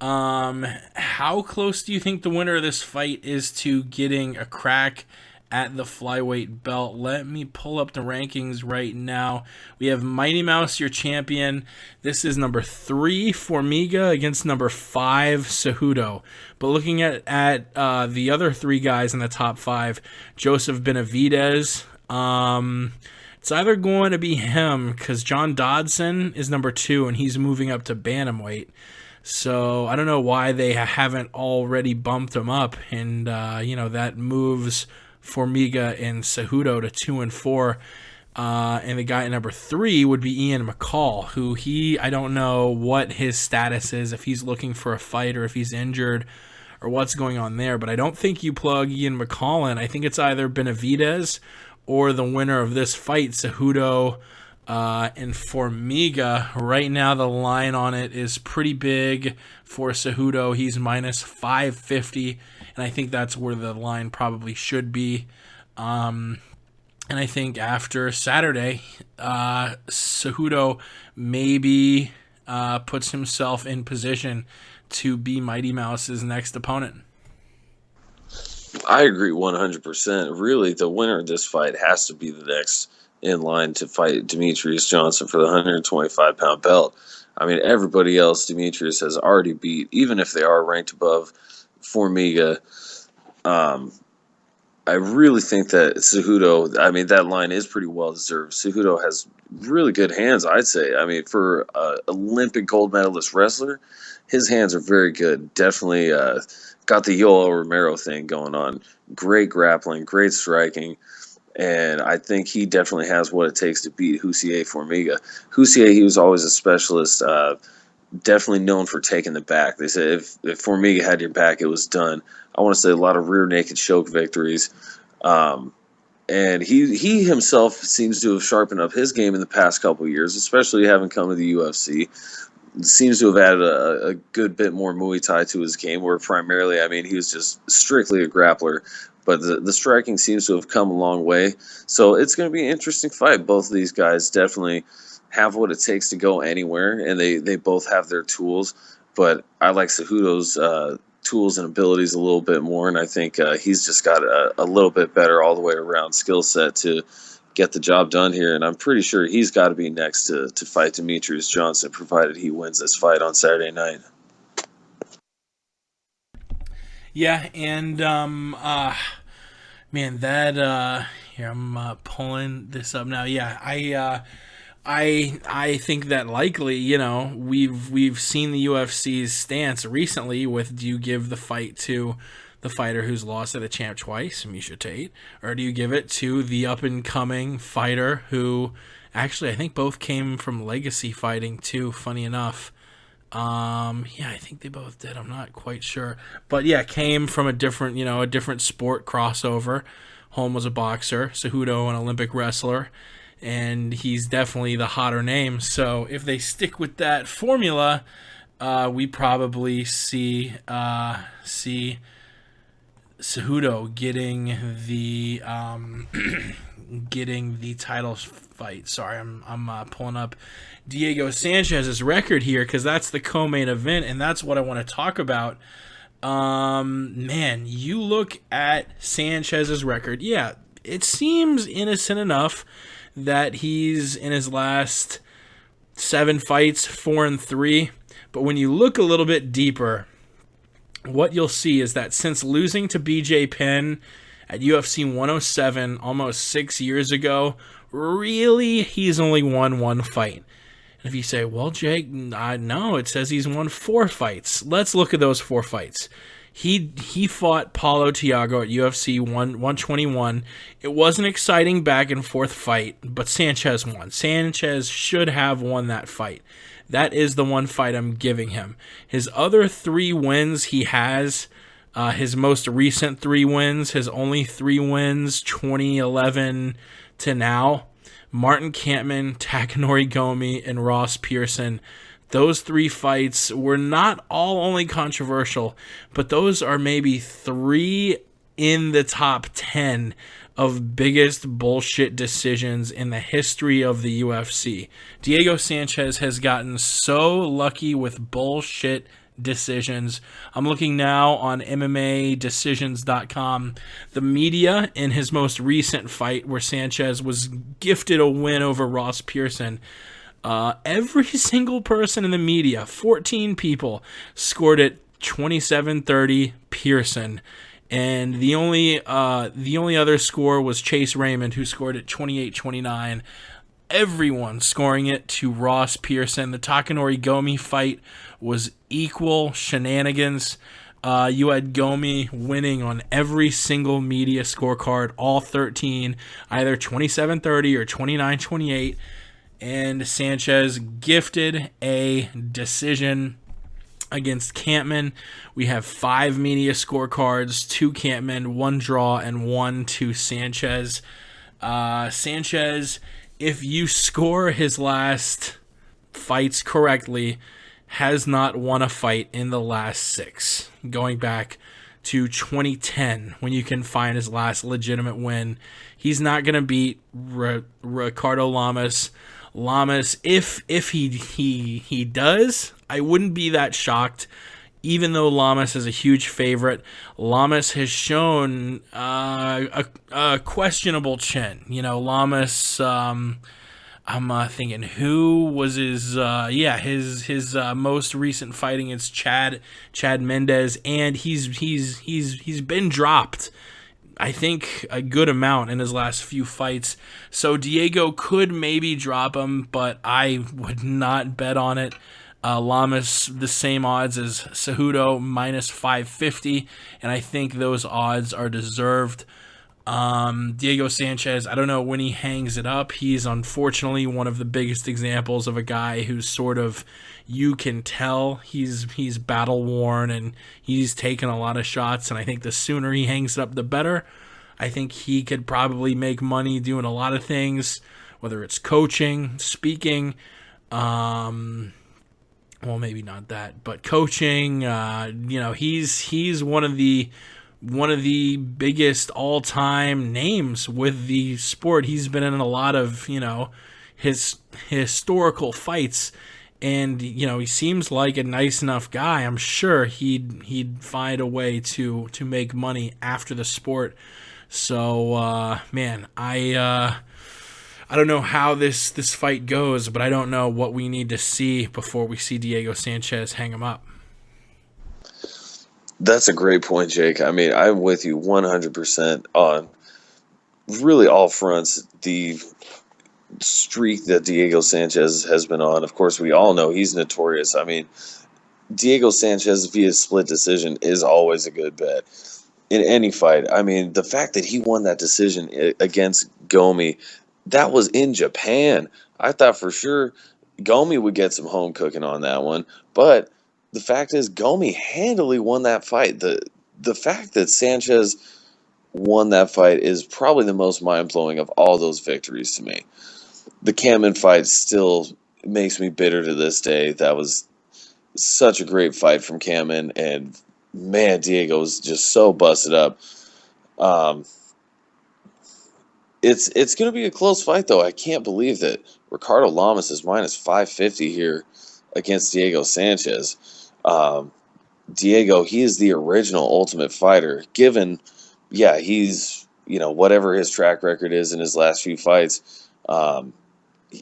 How close do you think the winner of this fight is to getting a crack at the flyweight belt? Let me pull up the rankings right now. We have Mighty Mouse, your champion. This is number 3, Formiga, against number 5, Cejudo. But looking at the other 3 guys in the top 5, Joseph Benavidez, it's either going to be him, because John Dodson is number 2, and he's moving up to bantamweight. So I don't know why they haven't already bumped him up, and that moves Formiga and Cejudo to 2 and 4. And the guy at number 3 would be Ian McCall, who I don't know what his status is, if he's looking for a fight or if he's injured or what's going on there. But I don't think you plug Ian McCall in. I think it's either Benavidez or the winner of this fight, Cejudo and Formiga. Right now the line on it is pretty big for Cejudo. He's minus 550, and I think that's where the line probably should be. And I think after Saturday, Cejudo maybe puts himself in position to be Mighty Mouse's next opponent. I agree 100%. Really, the winner of this fight has to be the next in line to fight Demetrius Johnson for the 125-pound belt. I mean, everybody else Demetrius has already beat, even if they are ranked above Formiga. I really think that Cejudo, I mean, that line is pretty well-deserved. Cejudo has really good hands, I'd say. I mean, for an Olympic gold medalist wrestler, his hands are very good. Definitely got the Yoel Romero thing going on. Great grappling, great striking. And I think he definitely has what it takes to beat Jussier Formiga. Jussier, he was always a specialist, definitely known for taking the back. They said if Formiga had your back, it was done. I want to say a lot of rear naked choke victories. And he himself seems to have sharpened up his game in the past couple of years, especially having come to the UFC. Seems to have added a good bit more Muay Thai to his game, where primarily, I mean, he was just strictly a grappler. But the striking seems to have come a long way. So it's going to be an interesting fight. Both of these guys definitely have what it takes to go anywhere, and they both have their tools. But I like Cejudo's tools and abilities a little bit more, and I think he's just got a little bit better all the way around skill set to get the job done here. And I'm pretty sure he's got to be next to fight Demetrius Johnson, provided he wins this fight on Saturday night. Yeah, and man, that here I'm pulling this up now. Yeah, I think that likely, we've seen the UFC's stance recently with, do you give the fight to the fighter who's lost at a champ twice, Miesha Tate, or do you give it to the up and coming fighter who actually I think both came from legacy fighting too, funny enough. Yeah, I think they both did. I'm not quite sure. But yeah, came from a different sport crossover. Holm was a boxer, Cejudo an Olympic wrestler, and he's definitely the hotter name. So if they stick with that formula, we probably see Cejudo getting the title fight. Sorry, I'm pulling up Diego Sanchez's record here because that's the co-main event, and that's what I want to talk about. Man, you look at Sanchez's record. Yeah, it seems innocent enough that he's in his last 7 fights 4-3, but when you look a little bit deeper, what you'll see is that since losing to BJ Penn at UFC 107 almost 6 years ago, really he's only won 1 fight. And if you say, well, Jake, no, it says he's won 4 fights. Let's look at those 4 fights. He fought Paulo Thiago at UFC 121. It was an exciting back and forth fight, but Sanchez won. Sanchez should have won that fight. That is the 1 fight I'm giving him. His other 3 wins he has, his most recent 3 wins, his only 3 wins, 2011 to now, Martin Kampmann, Takanori Gomi, and Ross Pearson. those 3 fights were not all only controversial, but those are maybe 3 in the top 10 of biggest bullshit decisions in the history of the UFC. Diego Sanchez has gotten so lucky with bullshit decisions. I'm looking now on MMAdecisions.com. The media, in his most recent fight where Sanchez was gifted a win over Ross Pearson, every single person in the media, 14 people, scored it 27-30 Pearson. And the only other score was Chase Raymond, who scored it 28-29. Everyone scoring it to Ross Pearson. The Takanori Gomi fight was equal shenanigans. You had Gomi winning on every single media scorecard, all 13, either 27-30 or 29-28. And Sanchez gifted a decision against Campman. We have 5 media scorecards, 2 Campman, 1 draw, and 1 to Sanchez. Sanchez, if you score his last fights correctly, has not won a fight in the last 6, going back to 2010 when you can find his last legitimate win. He's not going to beat Ricardo Lamas. If he does, I wouldn't be that shocked. Even though Lamas is a huge favorite, Lamas has shown a questionable chin. You know, Lamas. I'm thinking who was his most recent fight against Chad Mendes, and he's been dropped, I think, a good amount in his last few fights. So Diego could maybe drop him, but I would not bet on it. Lamas, the same odds as Cejudo, minus 550, and I think those odds are deserved. Diego Sanchez, I don't know when he hangs it up. He's unfortunately one of the biggest examples of a guy who's sort of, you can tell he's battle worn and he's taken a lot of shots, and I think the sooner he hangs it up, the better. I think he could probably make money doing a lot of things, whether it's coaching, speaking, well, maybe not that, but coaching. He's one of the biggest all-time names with the sport. He's been in a lot of, his historical fights, and he seems like a nice enough guy. I'm sure he'd find a way to make money after the sport. So, man, I don't know how this fight goes, but I don't know what we need to see before we see Diego Sanchez hang him up. That's a great point, Jake. I mean, I'm with you 100% on really all fronts. The streak that Diego Sanchez has been on, of course, we all know he's notorious. I mean, Diego Sanchez via split decision is always a good bet in any fight. I mean, the fact that he won that decision against Gomi, that was in Japan. I thought for sure Gomi would get some home cooking on that one, but the fact is Gomi handily won that fight. The fact that Sanchez won that fight is probably the most mind-blowing of all those victories to me. The Campman fight still makes me bitter to this day. That was such a great fight from Campman, and man, Diego's just so busted up. It's going to be a close fight, though. I can't believe that Ricardo Lamas is minus 550 here against Diego Sanchez. Diego, he is the original Ultimate Fighter. Given, he's, whatever his track record is in his last few fights,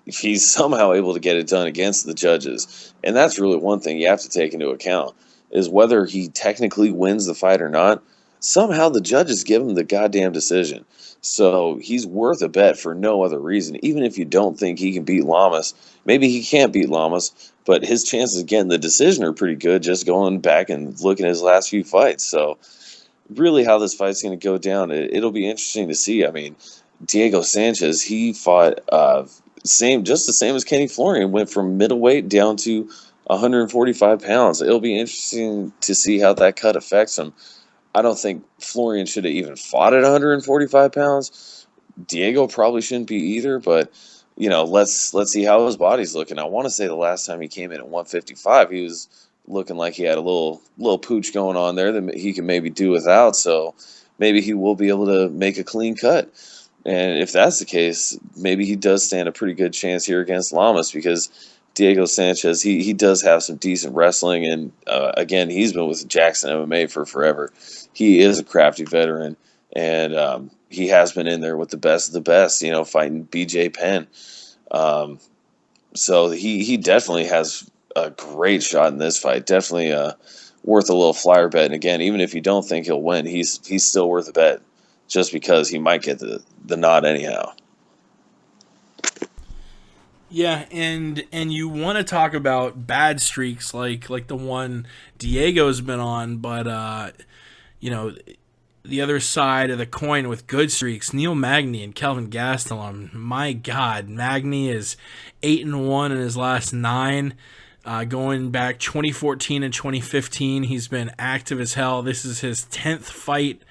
he's somehow able to get it done against the judges. And that's really one thing you have to take into account, is whether he technically wins the fight or not, somehow the judges give him the goddamn decision. So he's worth a bet for no other reason. Even if you don't think he can beat Lamas, maybe he can't beat Lamas, but his chances of getting the decision are pretty good just going back and looking at his last few fights. So really how this fight's going to go down, it'll be interesting to see. I mean, Diego Sanchez, he fought just the same as Kenny Florian, went from middleweight down to 145 pounds. It'll be interesting to see how that cut affects him. I don't think Florian should have even fought at 145 pounds. Diego probably shouldn't be either, but, let's see how his body's looking. I want to say the last time he came in at 155, he was looking like he had a little pooch going on there that he can maybe do without. So maybe he will be able to make a clean cut. And if that's the case, maybe he does stand a pretty good chance here against Lamas, because Diego Sanchez, he does have some decent wrestling. And again, he's been with Jackson MMA for forever. He is a crafty veteran, and he has been in there with the best of the best, fighting BJ Penn. So he definitely has a great shot in this fight. Definitely worth a little flyer bet. And again, even if you don't think he'll win, he's still worth a bet, just because he might get the nod anyhow. Yeah, and you want to talk about bad streaks like the one Diego's been on, but the other side of the coin with good streaks, Neil Magny and Kelvin Gastelum. My God, Magny is 8-1 in his last 9. Going back 2014 and 2015, he's been active as hell. This is his 10th fight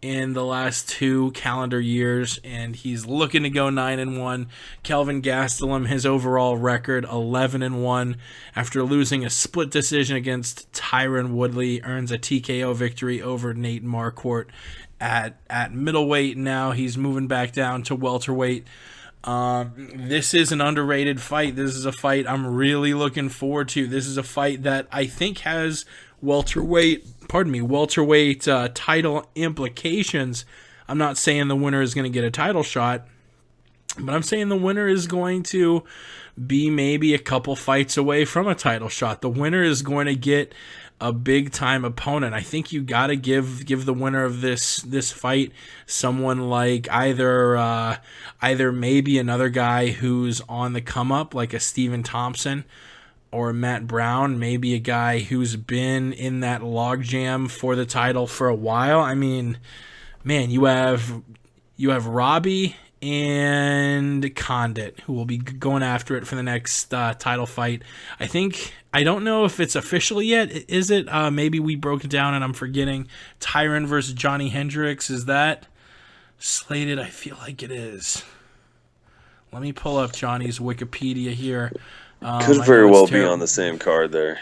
in the last 2 calendar years, and he's looking to go 9-1. Kelvin Gastelum, his overall record 11-1 after losing a split decision against Tyron Woodley, earns a TKO victory over Nate Marquardt at middleweight. Now he's moving back down to welterweight. This is an underrated fight. This is a fight I'm really looking forward to. This is a fight that I think has welterweight title implications. I'm not saying the winner is going to get a title shot, but I'm saying the winner is going to be maybe a couple fights away from a title shot. The winner is going to get a big time opponent. I think you got to give the winner of this fight someone like either maybe another guy who's on the come up, like a Stephen Thompson or Matt Brown, maybe a guy who's been in that logjam for the title for a while. I mean, man, you have Robbie and Condit, who will be going after it for the next title fight. I don't know if it's official yet. Is it? Maybe we broke it down and I'm forgetting. Tyron versus Johnny Hendricks. Is that slated? I feel like it is. Let me pull up Johnny's Wikipedia here. Could very well be on the same card there.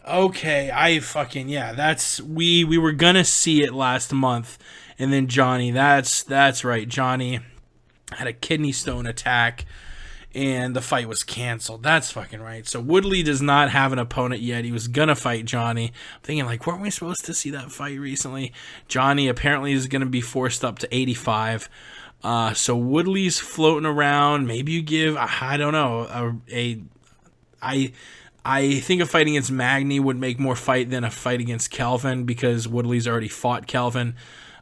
Okay, that's we were gonna see it last month, and then Johnny, that's right. Johnny had a kidney stone attack, and the fight was canceled. That's fucking right. So Woodley does not have an opponent yet. He was gonna fight Johnny. I'm thinking, like, weren't we supposed to see that fight recently? Johnny apparently is gonna be forced up to 85. So Woodley's floating around. Maybe you give, I don't know, I think a fight against Magny would make more fight than a fight against Kelvin, because Woodley's already fought Kelvin.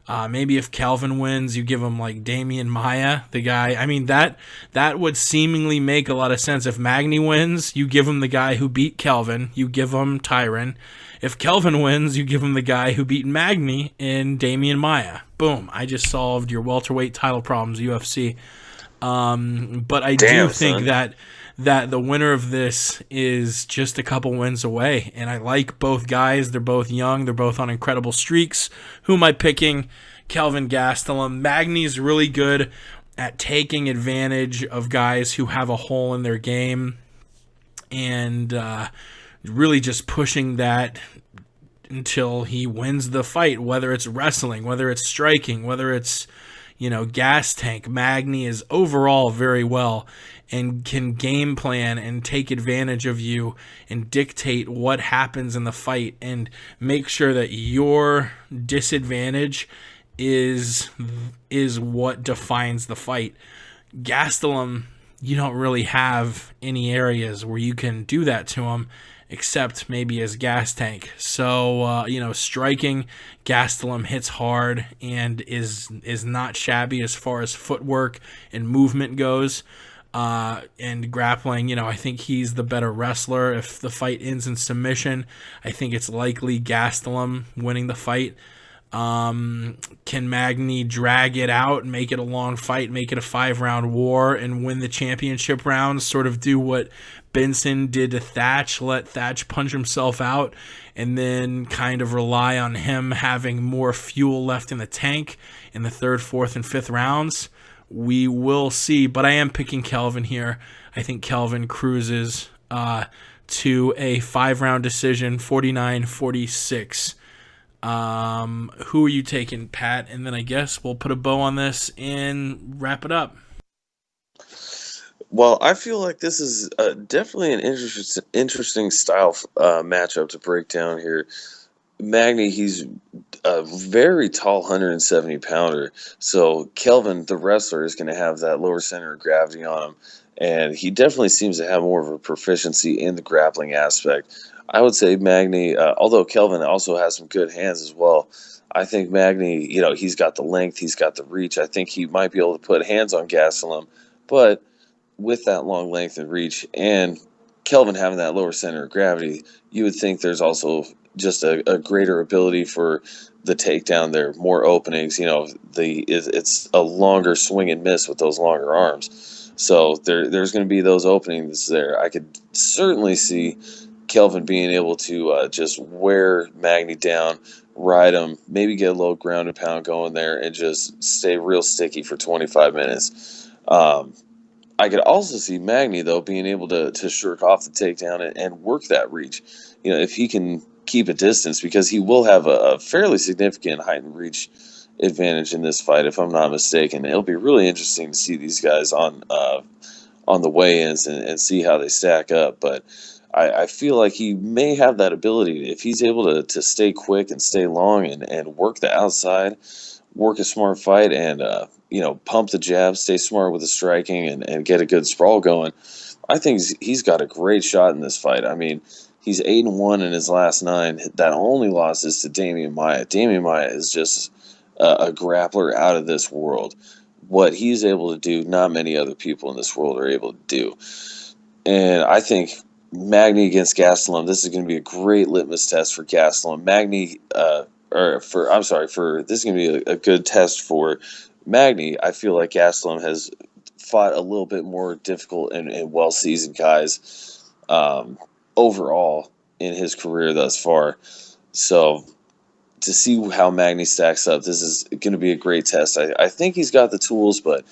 Maybe if Kelvin wins, you give him like Damian Maia, the guy. I mean, that would seemingly make a lot of sense. If Magny wins, you give him the guy who beat Kelvin. You give him Tyron. If Kelvin wins, you give him the guy who beat Magny in Damian Maia. Boom. I just solved your welterweight title problems, UFC. But I do think that the winner of this is just a couple wins away. And I like both guys. They're both young. They're both on incredible streaks. Who am I picking? Kelvin Gastelum. Magny's really good at taking advantage of guys who have a hole in their game and really just pushing that until he wins the fight, whether it's wrestling, whether it's striking, whether it's, gas tank. Magny is overall very well and can game plan and take advantage of you and dictate what happens in the fight and make sure that your disadvantage is what defines the fight. Gastelum, you don't really have any areas where you can do that to him, except maybe as gas tank. So, striking, Gastelum hits hard and is not shabby as far as footwork and movement goes. And grappling, I think he's the better wrestler. If the fight ends in submission, I think it's likely Gastelum winning the fight. Can Magny drag it out and make it a long fight, make it a 5-round war, and win the championship rounds? Sort of do what Benson did to Thatch, let Thatch punch himself out, and then kind of rely on him having more fuel left in the tank in the 3rd, 4th, and 5th rounds. we will see. But I am picking Kelvin here. I think Kelvin cruises to a 5-round decision, 49-46. Who are you taking, Pat? And then I guess we'll put a bow on this and wrap it up. Well, I feel like this is definitely an interesting style matchup to break down here. Magny, he's a very tall 170-pounder. So Kelvin, the wrestler, is going to have that lower center of gravity on him. And he definitely seems to have more of a proficiency in the grappling aspect. I would say Magny, although Kelvin also has some good hands as well, I think Magny, he's got the length, he's got the reach. I think he might be able to put hands on Gastelum. But with that long length and reach and Kelvin having that lower center of gravity, you would think there's also just a greater ability for the takedown there, more openings. It's a longer swing and miss with those longer arms. So there's going to be those openings there. I could certainly see Kelvin being able to just wear Magny down, ride him, maybe get a little ground and pound going there, and just stay real sticky for 25 minutes. I could also see Magny, though, being able to shirk off the takedown and work that reach. If he can keep a distance, because he will have a fairly significant height and reach advantage in this fight, if I'm not mistaken. It'll be really interesting to see these guys on the weigh-ins and see how they stack up. But I feel like he may have that ability. If he's able to stay quick and stay long and work the outside, work a smart fight, and pump the jab, stay smart with the striking, and get a good sprawl going, I think he's got a great shot in this fight. I mean, he's 8-1 in his last 9. That only loss is to Damian Maia. Damian Maia is just a grappler out of this world. What he's able to do, not many other people in this world are able to do. And I think Magny against Gastelum, this is going to be a great litmus test for Gastelum. This is going to be a good test for Magny. I feel like Gastelum has fought a little bit more difficult and well-seasoned guys overall in his career thus far. So to see how Magny stacks up, this is going to be a great test. I think he's got the tools, but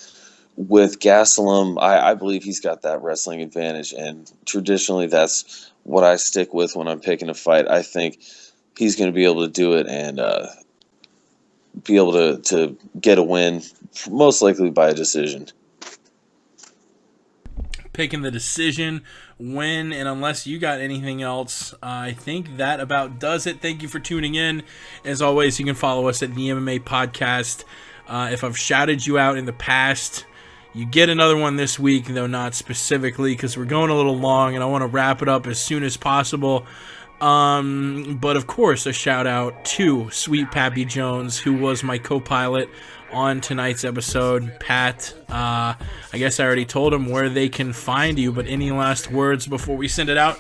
with Gastelum, I believe he's got that wrestling advantage, and traditionally that's what I stick with when I'm picking a fight. I think he's going to be able to do it and be able to get a win, most likely by a decision. Picking the decision, win, and unless you got anything else, I think that about does it. Thank you for tuning in. As always, you can follow us at the MMA Podcast. If I've shouted you out in the past, you get another one this week, though not specifically, because we're going a little long and I want to wrap it up as soon as possible. But of course, a shout out to Sweet Pappy Jones, who was my co-pilot on tonight's episode. Pat, I guess I already told him where they can find you, but any last words before we send it out?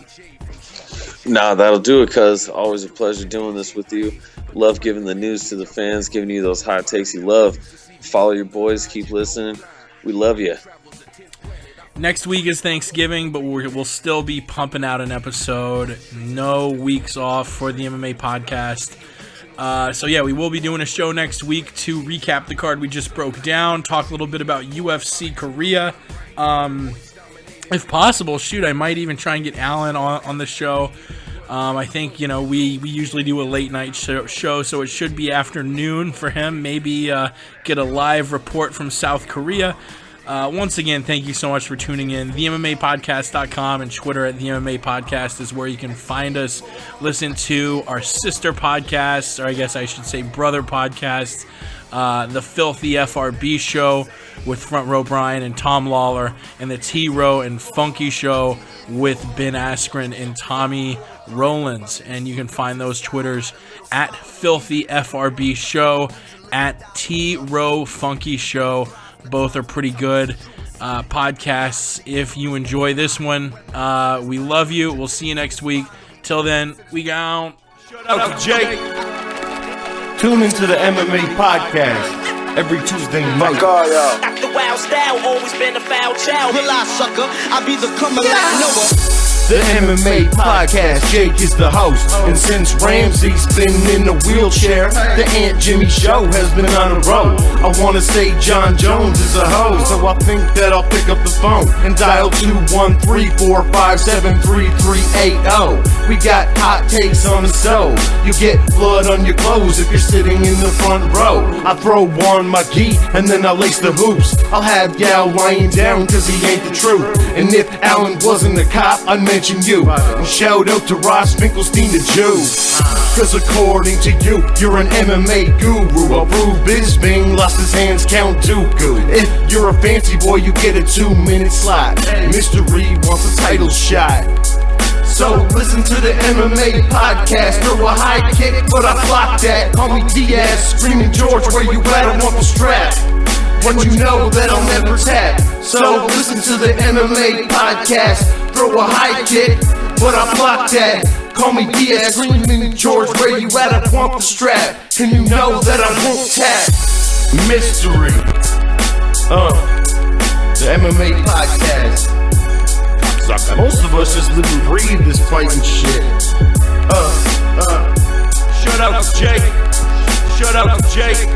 Nah, that'll do it, cuz. Always a pleasure doing this with you. Love giving the news to the fans, giving you those hot takes you love. Follow your boys, keep listening. We love you. Next week is Thanksgiving, but we'll still be pumping out an episode. No weeks off for the MMA Podcast. So yeah, we will be doing a show next week to recap the card we just broke down, talk a little bit about UFC Korea. If possible, shoot, I might even try and get Alan on the show. I think, we usually do a late night show, so it should be afternoon for him. Maybe get a live report from South Korea. Once again, thank you so much for tuning in. TheMMAPodcast.com and Twitter at The MMA Podcast is where you can find us. Listen to our sister podcasts, or I guess I should say brother podcasts, the Filthy FRB Show with Front Row Brian and Tom Lawler, and the T-Row and Funky Show with Ben Askren and Tommy Rowlands. And you can find those Twitters at Filthy FRB Show, at T-Row Funky Show. Both are pretty good podcasts. If you enjoy this one, we love you. We'll see you next week. Till then, we go. Shout out to Jake. Tune into the MMA Podcast every Tuesday night. Got the wild style, always been a foul child. Will I, sucker? I be the criminal. the MMA Podcast. Jake is the host, and since Ramsey's been in a wheelchair, the Aunt Jimmy Show has been on a roll. I wanna say John Jones is a host, so I think that I'll pick up the phone and dial 213-457-3380. We got hot takes on the stove. You get blood on your clothes if you're sitting in the front row. I throw on my gi and then I lace the hoops. I'll have Gal lying down cause he ain't the truth. And if Alan wasn't a cop, I'd mention you. And shout out to Ross Finkelstein the Jew. Cause according to you, you're an MMA guru. A Brew Bisbing lost his hands, Count Dooku. If you're a fancy boy, you get a 2-minute slot. Mystery wants a title shot. So listen to the MMA Podcast. Throw a high kick, but I block that. Call me Diaz, screaming George, where you at? I want the strap. When you know that I'll never tap. So listen to the MMA Podcast. Throw a high kick, but I block that. Call me Diaz, screaming George, where you at? I want the strap. And you know that I won't tap. Mystery. The MMA Podcast. Most of us just live and breathe this fighting shit. Shout out to Jake. Shout out to Jake.